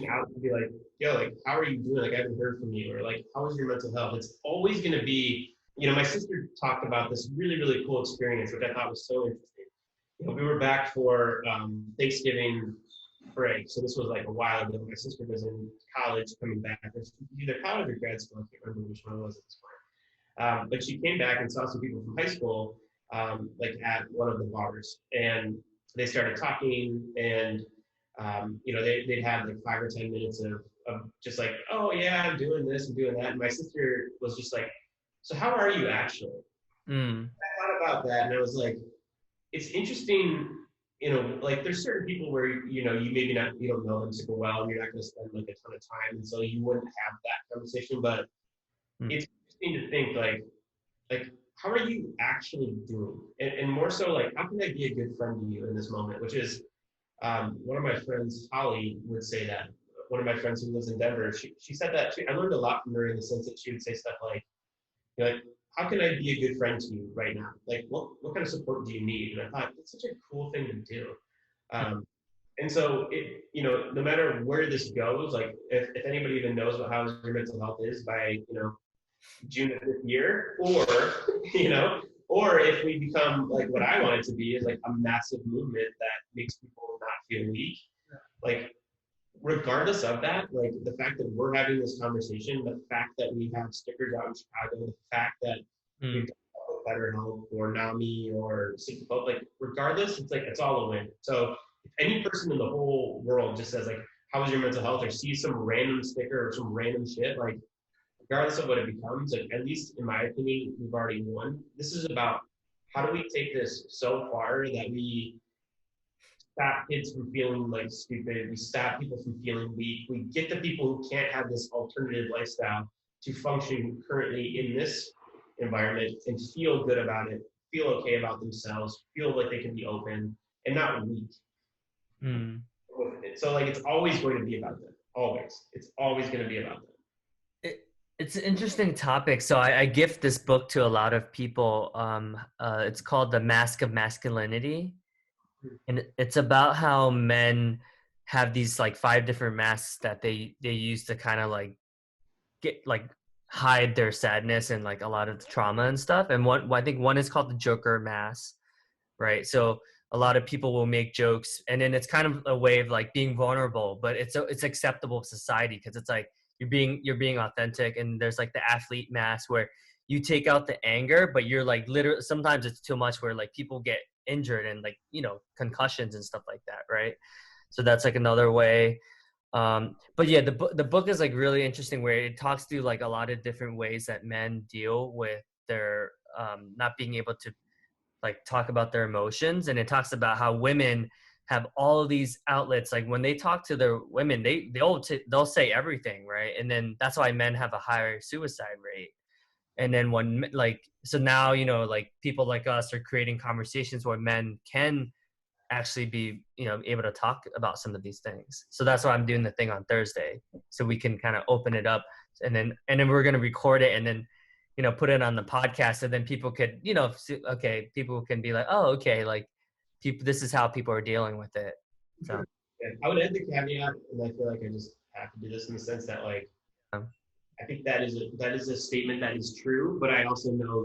out and be like, yo, like, how are you doing? Like, I haven't heard from you. Or like, how is your mental health? It's always going to be my sister talked about this really, really cool experience, which I thought was so interesting. We were back for Thanksgiving break, so this was like a while ago. My sister was in college, coming back, either college or grad school. I can't remember which one it was at this point. But she came back and saw some people from high school, like at one of the bars, and they started talking, and they'd have like 5 or 10 minutes of just like, oh yeah, I'm doing this, I'm doing that. And my sister was just like, so how are you actually? Mm. I thought about that, and I was like, it's interesting, like there's certain people where, you don't know them super well, and you're not going to spend like a ton of time, and so you wouldn't have that conversation. But it's interesting to think like how are you actually doing, and more so like how can I be a good friend to you in this moment, which is one of my friends, Holly, would say that. One of my friends who lives in Denver, she said that I learned a lot from her in the sense that she would say stuff like, how can I be a good friend to you right now? Like, what kind of support do you need? And I thought, it's such a cool thing to do. And so, no matter where this goes, like, if anybody even knows how your mental health is by, June of this year, or, or if we become like what I want it to be, is like a massive movement that makes people not feel weak. Like, regardless of that, like the fact that we're having this conversation, the fact that we have stickers out in Chicago, the fact that we've got BetterHelp or NAMI or Seek-a-Help, like regardless, it's like it's all a win. So if any person in the whole world just says like, how is your mental health, or sees some random sticker or some random shit, like regardless of what it becomes, like at least in my opinion, we've already won. This is about how do we take this so far that we stop kids from feeling like stupid, we stop people from feeling weak, we get the people who can't have this alternative lifestyle to function currently in this environment and feel good about it, feel okay about themselves, feel like they can be open and not weak. So like it's always going to be about them. Always. It's always going to be about them. It's an interesting topic. So I gift this book to a lot of people. It's called The Mask of Masculinity. And it's about how men have these like 5 different masks that they use to kind of like get like hide their sadness and like a lot of the trauma and stuff. And I think one is called the Joker mask, right? So a lot of people will make jokes, and then it's kind of a way of like being vulnerable, but it's acceptable in society because it's like you're being authentic. And there's like the athlete mask where you take out the anger, but you're like literally sometimes it's too much where like people get injured and like concussions and stuff like that, right? So that's like another way. But yeah, the book is like really interesting where it talks through like a lot of different ways that men deal with their not being able to like talk about their emotions. And it talks about how women have all of these outlets. Like when they talk to their women, they'll say everything, right? And then that's why men have a higher suicide rate. And then when like, so now, like people like us are creating conversations where men can actually be, able to talk about some of these things. So that's why I'm doing the thing on Thursday. So we can kind of open it up, and then we're going to record it and then, put it on the podcast. And then people could, people can be like, oh, okay. Like people, this is how people are dealing with it. So yeah, I would add the caveat, and I feel like I just have to do this in the sense that like, I think that is a statement that is true, but I also know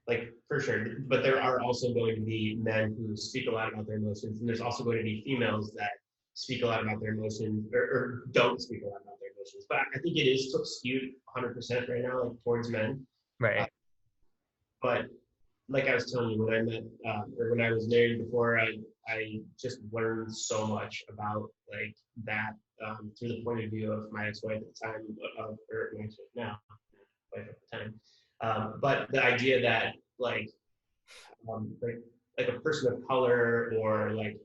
like for sure, but there are also going to be men who speak a lot about their emotions, and there's also going to be females that speak a lot about their emotions or don't speak a lot about their emotions. But I think it is skewed 100% right now, like towards men. right. But like I was telling you, when I met or when I was married before, I just learned so much about like that through the point of view of my ex-wife at the time, or my ex-wife now, wife at the time. But the idea that like a person of color or like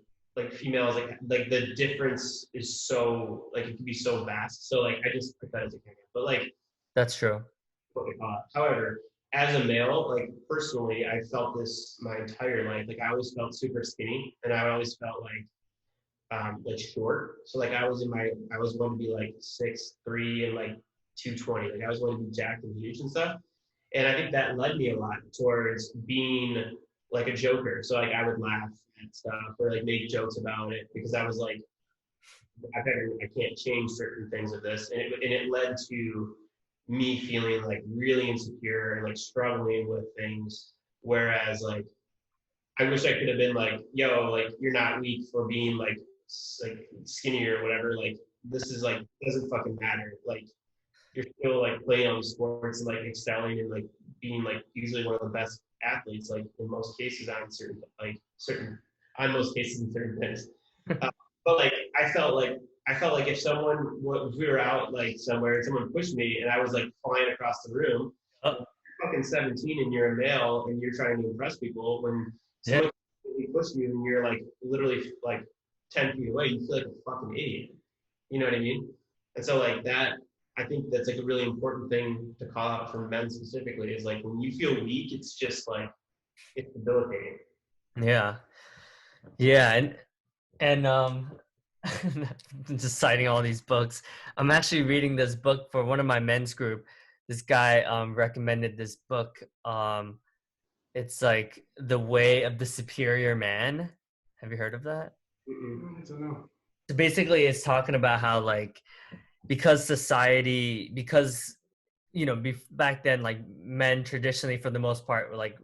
females, like the difference is so like it can be so vast. So like I just put that as a caveat. But like That's true. However, as a male, like personally, I felt this my entire life. Like I always felt super skinny, and I always felt like short. So like I was going to be like 6'3" and like 220. Like I was going to be jacked and huge and stuff. And I think that led me a lot towards being like a joker. So like I would laugh at stuff or like make jokes about it because I was like, I can't change certain things of this. And it led to me feeling like really insecure and like struggling with things. Whereas like I wish I could have been like, yo, like you're not weak for being like skinny or whatever. Like this is like doesn't fucking matter. Like you're still like playing all these sports and like excelling and like being like usually one of the best athletes, like in most cases on most cases in certain things. But like I felt like if we were out like somewhere and someone pushed me and I was like flying across the room, you're fucking 17 and you're a male and you're trying to impress people when someone pushes you and you're like literally like 10 feet away, you feel like a fucking idiot. You know what I mean? And so like that, I think that's like a really important thing to call out for men specifically is like when you feel weak, it's just like it's debilitating. Yeah. And just citing all these books. I'm actually reading this book for one of my men's group. This guy recommended this book. It's like The Way of the Superior Man. Have you heard of that? I don't know. So basically it's talking about how like because back then like men traditionally for the most part were like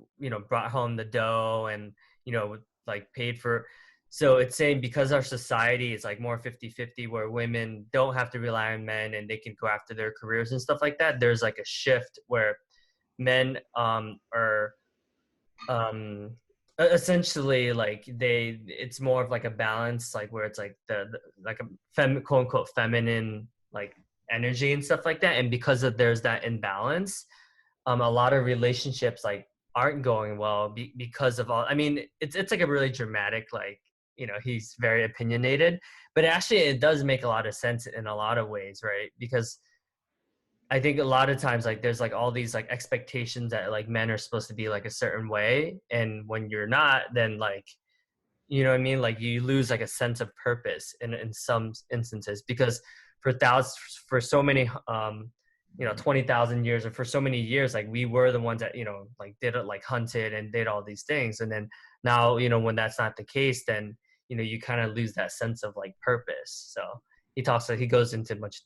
brought home the dough and like paid for. So it's saying because our society is like more 50-50 where women don't have to rely on men and they can go after their careers and stuff like that, there's like a shift where men are essentially like it's more of like a balance, like where it's like the like a quote unquote feminine like energy and stuff like that. And because of there's that imbalance, a lot of relationships like aren't going well because of all. I mean, it's like a really dramatic like he's very opinionated, but actually it does make a lot of sense in a lot of ways, right? Because I think a lot of times like there's like all these like expectations that like men are supposed to be like a certain way, and when you're not, then like what I mean, like you lose like a sense of purpose in some instances, because for so many 20,000 years, or for so many years, like we were the ones that like did it, like hunted and did all these things, and then now when that's not the case, then you kind of lose that sense of like purpose. So he goes into much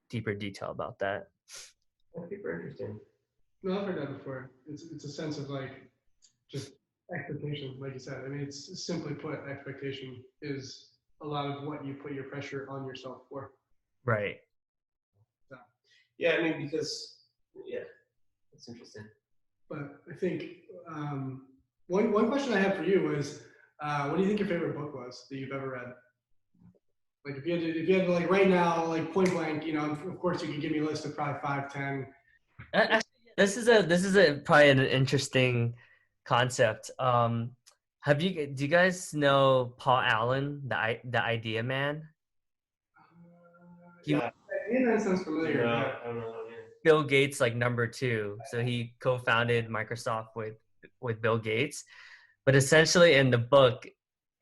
deeper detail about that. That's super interesting. No, I've heard that before. It's a sense of like just expectation, like you said. I mean, it's simply put, expectation is a lot of what you put your pressure on yourself for. Right. So. Yeah, I mean, because that's interesting. But I think one question I had for you was, what do you think your favorite book was that you've ever read? Like if you had to like right now, like point blank, of course you could give me a list of probably 5, 10. Actually, this is a probably an interesting concept. Do you guys know Paul Allen, the Idea Man? Yeah, that sounds familiar. No, I don't know. Bill Gates like number 2. So he co-founded Microsoft with Bill Gates. But essentially in the book,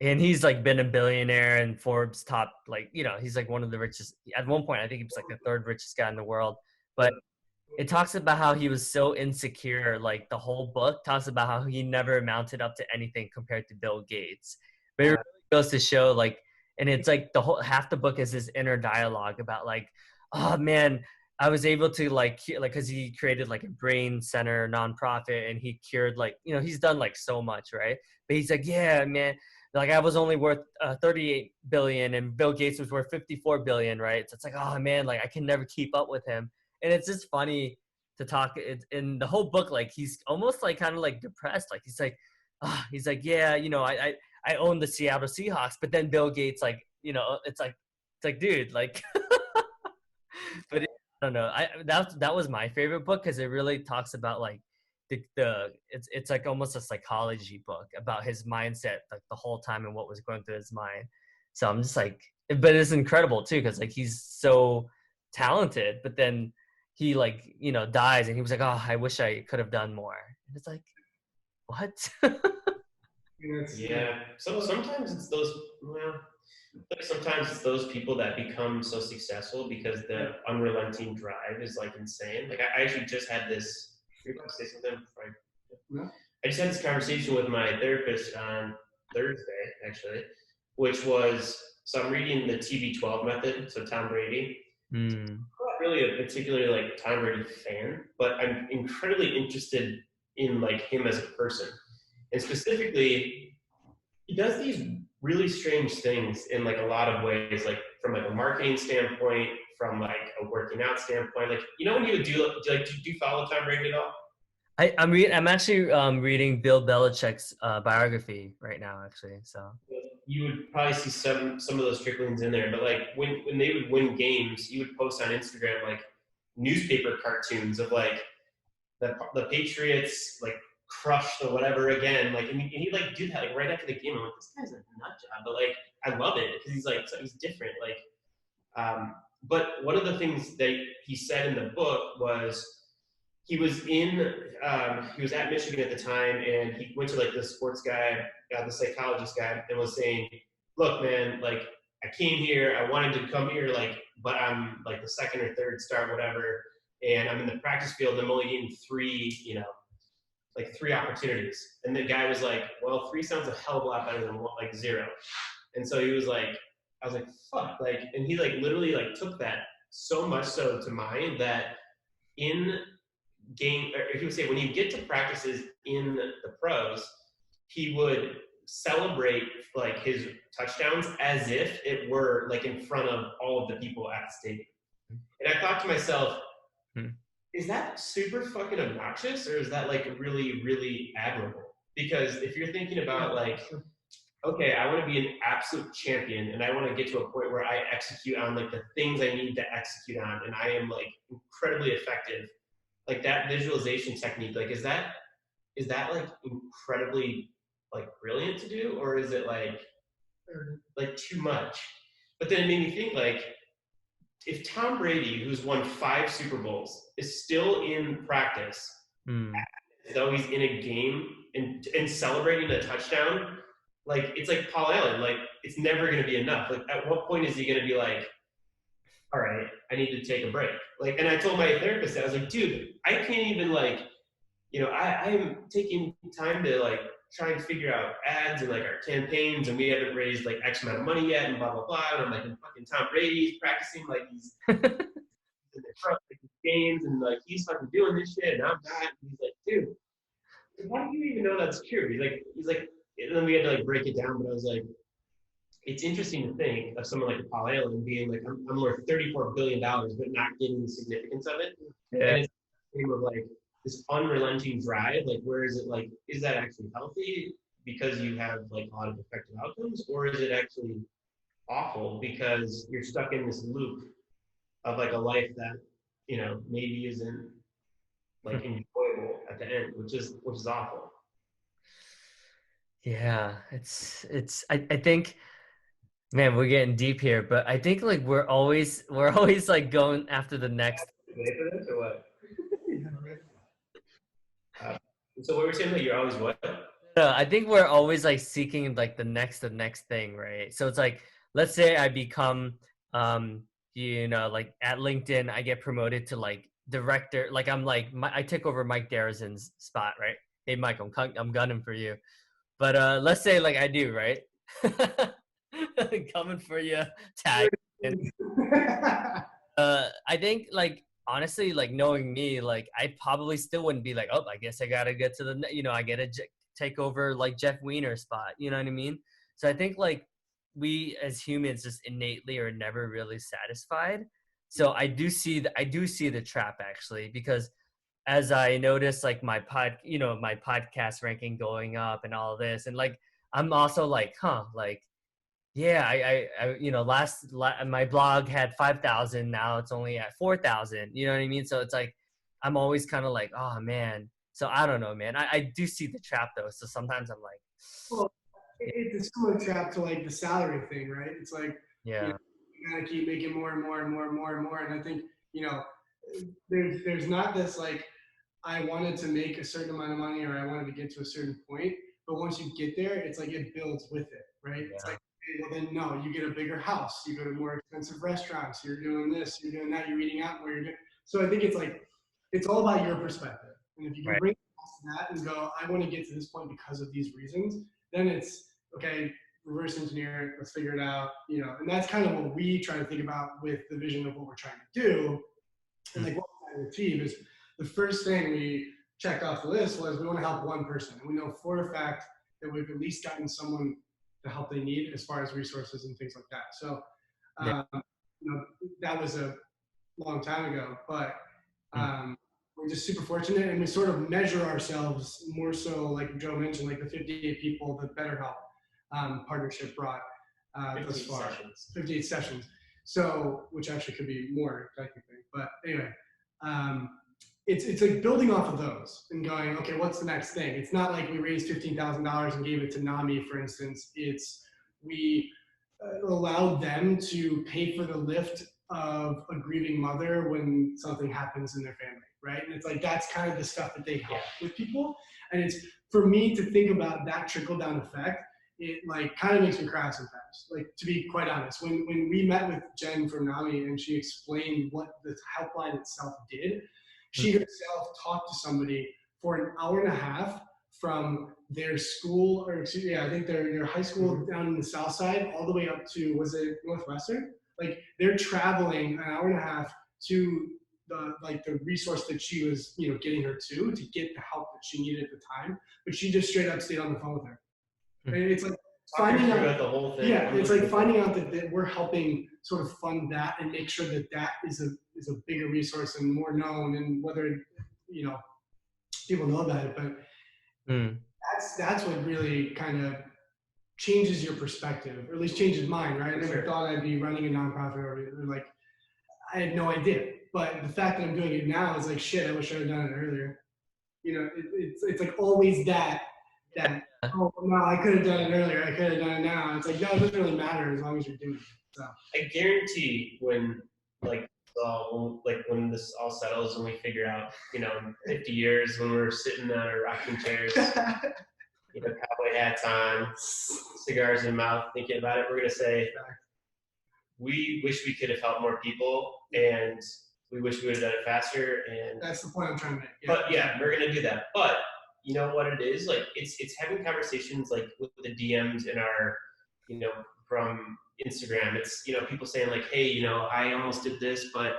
and he's like been a billionaire and Forbes top, like, he's like one of the richest. At one point, I think he was like the 3rd richest guy in the world. But it talks about how he was so insecure. Like the whole book talks about how he never amounted up to anything compared to Bill Gates. But it really goes to show like, and it's like the whole half the book is this inner dialogue about like, oh man, I was able to like because he created like a brain center nonprofit and he cured like he's done like so much, right? But he's like, yeah, man, like I was only worth 38 billion and Bill Gates was worth 54 billion, right? So it's like, oh man, like I can never keep up with him. And it's just funny to talk in the whole book. Like he's almost like kind of like depressed. Like he's like, yeah, I own the Seattle Seahawks, but then Bill Gates, like, it's like, dude, like, but I don't know. That was my favorite book because it really talks about like it's like almost a psychology book about his mindset like the whole time and what was going through his mind. So I'm just like, but it's incredible too because like he's so talented, but then he like dies and he was like, oh, I wish I could have done more. And it's like, what? Yeah. So sometimes it's those. Well, sometimes it's those people that become so successful because the unrelenting drive is like insane. Like I actually just had this. You're about to say something? Right. No. I just had this conversation with my therapist on Thursday, actually, which was, so I'm reading the TB12 method. So Tom Brady. really a particularly like Tom Brady fan, but I'm incredibly interested in like him as a person. And specifically, he does these really strange things in like a lot of ways, like from like a marketing standpoint, from like a working out standpoint. Like, you know, when you would do you follow Tom Brady at all? I'm actually reading Bill Belichick's biography right now, actually. So You would probably see some of those tricklings in there, but like when they would win games, you would post on Instagram like newspaper cartoons of like the Patriots like crush the whatever again, like and he like did that like right after the game. I'm like, this guy's a nut job, but like I love it because he's like he's different. Like, but one of the things that he said in the book was he was he was at Michigan at the time, and he went to like the sports guy, the psychologist guy, and was saying, "Look, man, like I came here, I wanted to come here, like, but I'm like the second or third star, whatever, and I'm in the practice field, and I'm only getting three opportunities." And the guy was like, "Well, three sounds a hell of a lot better than like zero." And so he was like, I was like, "Fuck!" Like, and he like literally like took that so much so to mind that in game, or he would say when you get to practices in the pros, he would celebrate like his touchdowns as if it were like in front of all of the people at the stadium. And I thought to myself, is that super fucking obnoxious, or is that like really, really admirable? Because if you're thinking about like, okay, I want to be an absolute champion and I want to get to a point where I execute on like the things I need to execute on and I am like incredibly effective, like that visualization technique, like is that like incredibly like brilliant to do, or is it like too much? But then it made me think like, if Tom Brady, who's won 5 Super Bowls, is still in practice, as though he's in a game and celebrating a touchdown, like it's like Paul Allen, like it's never going to be enough. Like at what point is he going to be like, all right, I need to take a break? Like, and I told my therapist that I was like, dude, I can't even like, I am taking time to like try and figure out ads and like our campaigns, and we haven't raised like X amount of money yet, and blah blah blah. And I'm like, and fucking Tom Brady's practicing like he's in the front like his games, and like he's fucking doing this shit, and I'm not. And he's like, dude, why do you even know that's true? He's like, and then we had to like break it down, but I was like, it's interesting to think of someone like Paul Allen being like, I'm worth $34 billion, but not getting the significance of it. Yeah. And it's a game of like this unrelenting drive. Like, where is it like, is that actually healthy because you have like a lot of effective outcomes, or is it actually awful because you're stuck in this loop of like a life that, maybe isn't like enjoyable at the end, which is awful. Yeah, I think, man, we're getting deep here, but I think like we're always like going after the next. Or what? So what were you saying, that you're always what? No, I think we're always like seeking like the next thing, right? So it's like, let's say I become, like at LinkedIn, I get promoted to like director. Like I'm like, I take over Mike Darrison's spot, right? Hey, Mike, I'm gunning for you. But let's say like I do, right? Coming for you, tag. I think like honestly, like knowing me, like I probably still wouldn't be like, oh, I guess I gotta get to the, I gotta take over like Jeff Wiener's spot. You know what I mean? So I think like we as humans just innately are never really satisfied. So I do see the trap actually, because as I notice like my podcast ranking going up and all this, and like I'm also like, like, yeah, my blog had 5,000, now it's only at 4,000. You know what I mean? So it's like I'm always kind of like, oh man. So I don't know, man. I do see the trap though. So sometimes I'm like, well, it's a similar trap to like the salary thing, right? It's like, yeah, you gotta keep making more and more and more and more and more. And I think, there's not this like, I wanted to make a certain amount of money or I wanted to get to a certain point, but once you get there, it's like it builds with it, right? Yeah. It's like, well then no, you get a bigger house, you go to more expensive restaurants, you're doing this, you're doing that, you're eating out more, so I think it's like, it's all about your perspective. And if you can bring that and go, I want to get to this point because of these reasons, then it's, okay, reverse engineer it, let's figure it out, and that's kind of what we try to think about with the vision of what we're trying to do. And like what we had with team is the first thing we checked off the list was we want to help one person. And we know for a fact that we've at least gotten someone the help they need as far as resources and things like that. So, that was a long time ago, but we're just super fortunate, and we sort of measure ourselves more so, like Joe mentioned, like the 58 people that BetterHelp partnership brought thus far. 58 sessions. So, which actually could be more technically, but anyway, it's like building off of those and going, okay, what's the next thing? It's not like we raised $15,000 and gave it to NAMI, for instance. It's we allowed them to pay for the lift of a grieving mother when something happens in their family, right? And it's like that's kind of the stuff that they help with people. And it's for me to think about that trickle down effect. It like kind of makes me cry sometimes. Like to be quite honest, when we met with Jen from NAMI and she explained what the helpline itself did, she herself talked to somebody for an hour and a half from their school, or excuse me, I think their high school down in the south side, all the way up to, was it Northwestern? Like they're traveling an hour and a half to the resource that she was, getting her to get the help that she needed at the time. But she just straight up stayed on the phone with her. And it's like finding out the whole thing. Yeah, it's like finding out that we're helping sort of fund that and make sure that is a bigger resource and more known, and whether people know about it, but that's what really kind of changes your perspective, or at least changes mine, right? I never thought I'd be running a nonprofit, or like I had no idea. But the fact that I'm doing it now is like, shit, I wish I had done it earlier. It's like always that oh no, I could have done it earlier, I could have done it now. It's like, no, it doesn't really matter as long as you're doing it. So I guarantee when when this all settles and we figure out, in 50 years when we're sitting on our rocking chairs, cowboy hats on, cigars in mouth, thinking about it, we're gonna say, we wish we could have helped more people, and we wish we would have done it faster. And that's the point I'm trying to make. But we're gonna do that. But you know what it is? Like it's having conversations like with the DMs in our, from Instagram. It's, people saying like, hey, I almost did this, but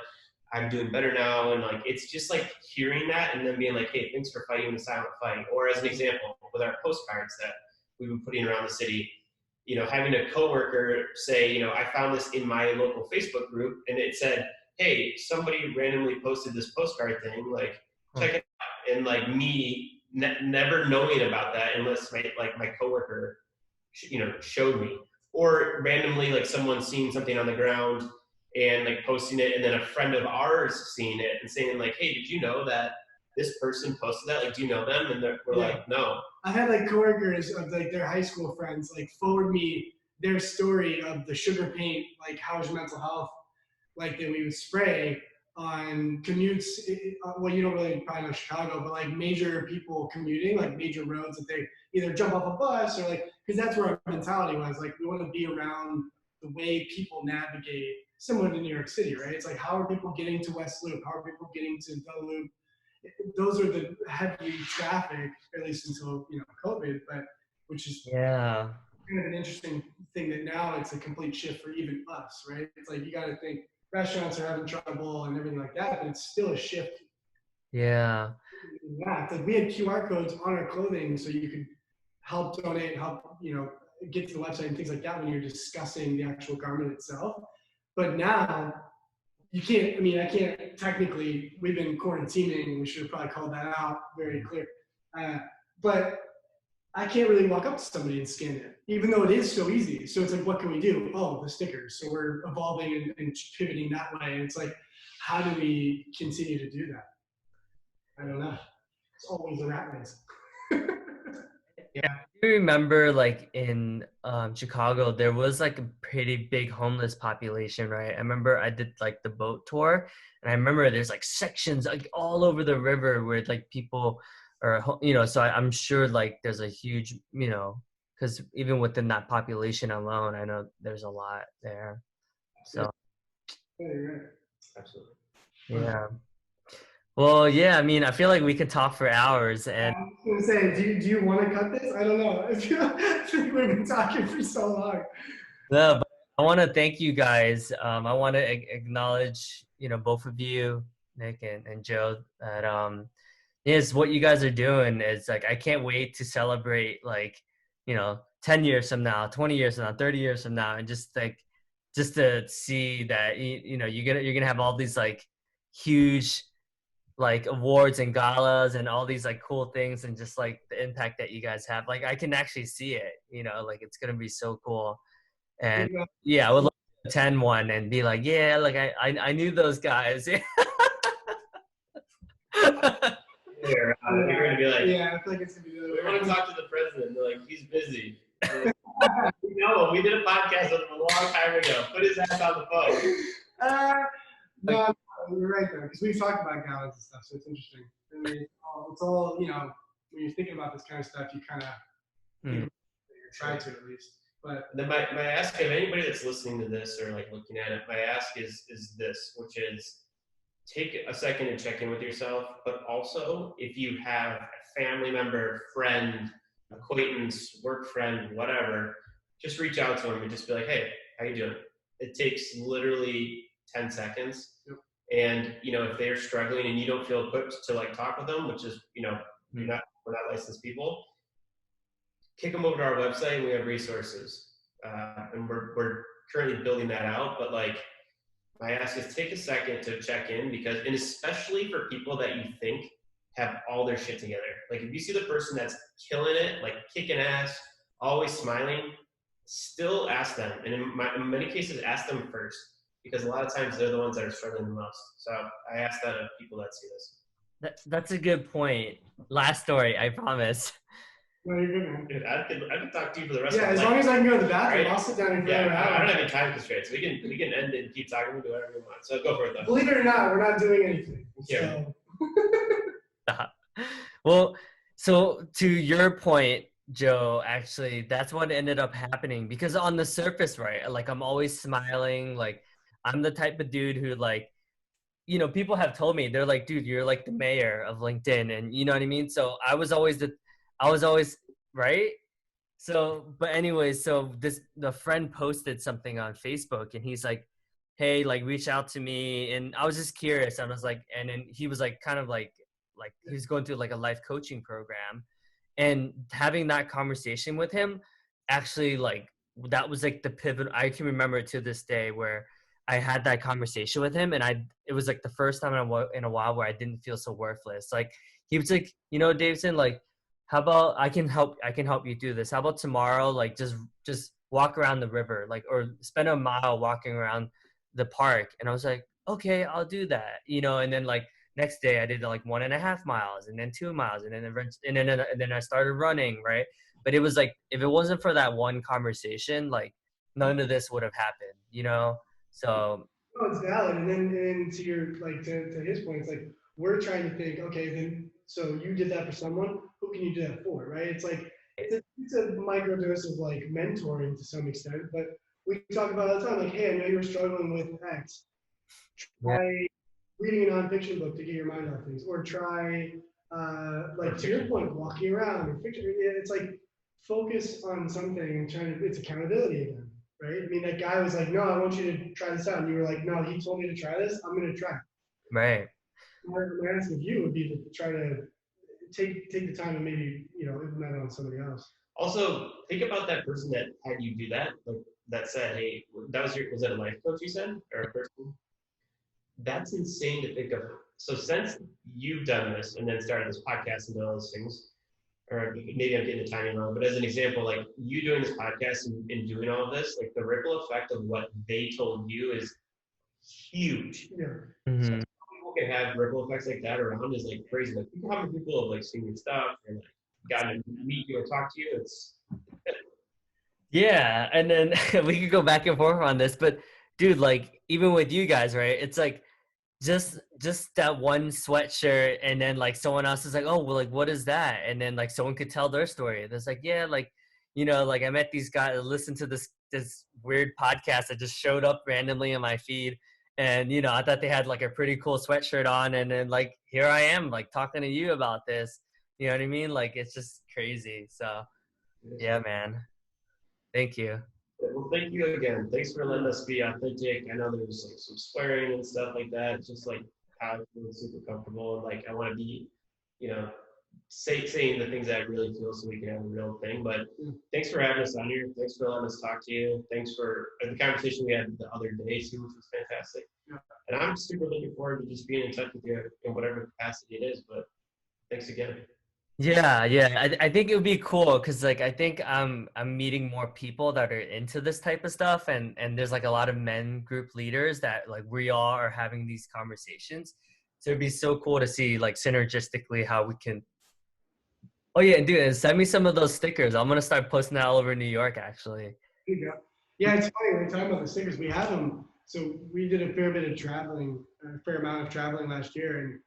I'm doing better now. And like, it's just like hearing that and then being like, hey, thanks for fighting the silent fight. Or as an example, with our postcards that we've been putting around the city, having a coworker say, I found this in my local Facebook group and it said, hey, somebody randomly posted this postcard thing, like check it out. And like me never knowing about that unless my coworker, showed me. Or randomly, like someone seeing something on the ground and like posting it, and then a friend of ours seeing it and saying like, hey, did you know that this person posted that? Like, do you know them? And we're like, no. I had like coworkers of like their high school friends like forward me their story of the sugar paint, like how's your mental health, like that we would spray on commutes. Well, you don't really probably know Chicago, but like major people commuting, like major roads that they either jump off a bus or like, because that's where our mentality was. Like we want to be around the way people navigate, similar to New York City, right? It's like, how are people getting to West Loop? How are people getting to Bell Loop? Those are the heavy traffic, at least until COVID, but which is kind of an interesting thing that now it's a complete shift for even us, right? It's like you got to think restaurants are having trouble and everything like that, but it's still a shift. Yeah. Like we had QR codes on our clothing so you could help donate, help get to the website and things like that when you're discussing the actual garment itself. But now you can't, I can't technically, we've been quarantining, we should have probably called that out very clear. But I can't really walk up to somebody and scan it, even though it is so easy. So it's like, what can we do? Oh, the stickers. So we're evolving and pivoting that way. And it's like, how do we continue to do that? I don't know. It's always a rat race. Yeah. I remember like in Chicago, there was like a pretty big homeless population, right? I remember I did like the boat tour, and I remember there's like sections like all over the river where like people are, so I'm sure like there's a huge, because even within that population alone, I know there's a lot there. So, Absolutely. Yeah. Well, yeah, I feel like we could talk for hours. And I was going to say, do you want to cut this? I don't know. I feel like we've been talking for so long. No, but I want to thank you guys. I want to acknowledge, both of you. Nick and Joe, that is what you guys are doing is like, I can't wait to celebrate, like, 10 years from now, 20 years from now, 30 years from now, and just like, just to see that, you're gonna have all these like huge like awards and galas and all these like cool things, and just like the impact that you guys have. Like I can actually see it, like it's gonna be so cool. And yeah, I would love to attend one and be like, yeah, like I knew those guys. Here, you're gonna be like, yeah, I think it's gonna be. We want to talk to the president. They're like, he's busy. Like, no, we did a podcast with him a long time ago. Put his ass on the phone. No, you're right there, because we've talked about galas and stuff, so it's interesting. I mean, it's all when you're thinking about this kind of stuff, you kind of try to at least. But then my ask of anybody that's listening to this or like looking at it, my ask is this, which is take a second and check in with yourself, but also if you have a family member, friend, acquaintance, work friend, whatever, just reach out to them and just be like, hey, how you doing? It takes literally 10 seconds. Yep. And, if they're struggling and you don't feel equipped to like talk with them, which is, we're not licensed people, kick them over to our website and we have resources. And we're currently building that out, but like, my ask is take a second to check in and especially for people that you think have all their shit together. Like if you see the person that's killing it, like kicking ass, always smiling, still ask them. And in many cases, ask them first, because a lot of times they're the ones that are struggling the most. So I ask that of people that see this. That's a good point. Last story, I promise. no, you're good, man. Dude, I could talk to you for the rest of Yeah, my as life. long as I can go to the bathroom, Right. I'll sit down and Yeah, figure it I out. don't have any time constraints. We can end it and keep talking. We can do whatever we want. So go for it though. Believe it or not, we're not doing anything. Yeah. So. Well, so to your point, Joe, actually, that's what ended up happening, because on the surface, right, like I'm always smiling. Like I'm the type of dude who like, people have told me, they're like, dude, you're like the mayor of LinkedIn. And you know what I mean? So I was always right. So, but anyways, so the friend posted something on Facebook and he's like, hey, like reach out to me. And I was just curious. I was like, and then he was like, kind of like he was going through like a life coaching program, and having that conversation with him, actually, like that was like the pivot. I can remember it to this day where I had that conversation with him, and it was like the first time in a while where I didn't feel so worthless. Like he was like, Davidson, like, how about I can help you do this? How about tomorrow, like just walk around the river, like, or spend a mile walking around the park. And I was like, okay, I'll do that, and then like next day I did like 1.5 miles, and then 2 miles, and then I started running, right? But it was like, if it wasn't for that one conversation, like none of this would have happened. So No, it's valid. And then to your to his point, it's like we're trying to think, okay, then so you did that for someone, who can you do that for, right? It's like it's a micro dose of like mentoring to some extent, but we talk about it all the time, like, hey, I know you were struggling with X. Try reading a nonfiction book to get your mind off things, or try like to your point, walking around or fiction. It's like focus on something and it's accountability again. Right? I mean, that guy was like, no, I want you to try this out. And you were like, no, he told me to try this. I'm going to try. right. My ask of you would be to try to take the time and maybe, implement it on somebody else. Also, think about that person that had you do that, like that said, hey, was that a life coach you said, or a person? That's insane to think of. So since you've done this and then started this podcast and done all those things, or maybe I'm getting the timing wrong, but as an example, like you doing this podcast and doing all of this, like the ripple effect of what they told you is huge. Yeah. Mm-hmm. So people can have ripple effects like that around is like crazy. Like how many people have like seen your stuff and like gotten to meet you or talk to you? It's Yeah, and then we could go back and forth on this, but dude, like even with you guys, right? It's like just that one sweatshirt, and then like someone else is like, oh, well, like what is that? And then like someone could tell their story. There's like, yeah, like like I met these guys, listen to this weird podcast that just showed up randomly in my feed, and I thought they had like a pretty cool sweatshirt on, and then like here I am like talking to you about this. You know what I mean? Like it's just crazy. So yeah, man. Thank you. well, thank you again. Thanks for letting us be authentic. I know there's like some swearing and stuff like that. It's just like how I feel super comfortable. And like, I want to be, you know, saying the things that I really feel so we can have a real thing. But thanks for having us on here. Thanks for letting us talk to you. Thanks for the conversation we had the other day too, which was fantastic. Yeah. And I'm super looking forward to just being in touch with you in whatever capacity it is. But thanks again. Yeah, I think it would be cool because like I think I'm meeting more people that are into this type of stuff, and there's like a lot of men group leaders that like we all are having these conversations. So it'd be so cool to see like synergistically how we can. Oh yeah, and dude, and send me some of those stickers. I'm gonna start posting that all over New York actually. There you go. Yeah, it's funny we're talking about the stickers. We have them. So we did a fair amount of traveling last year, and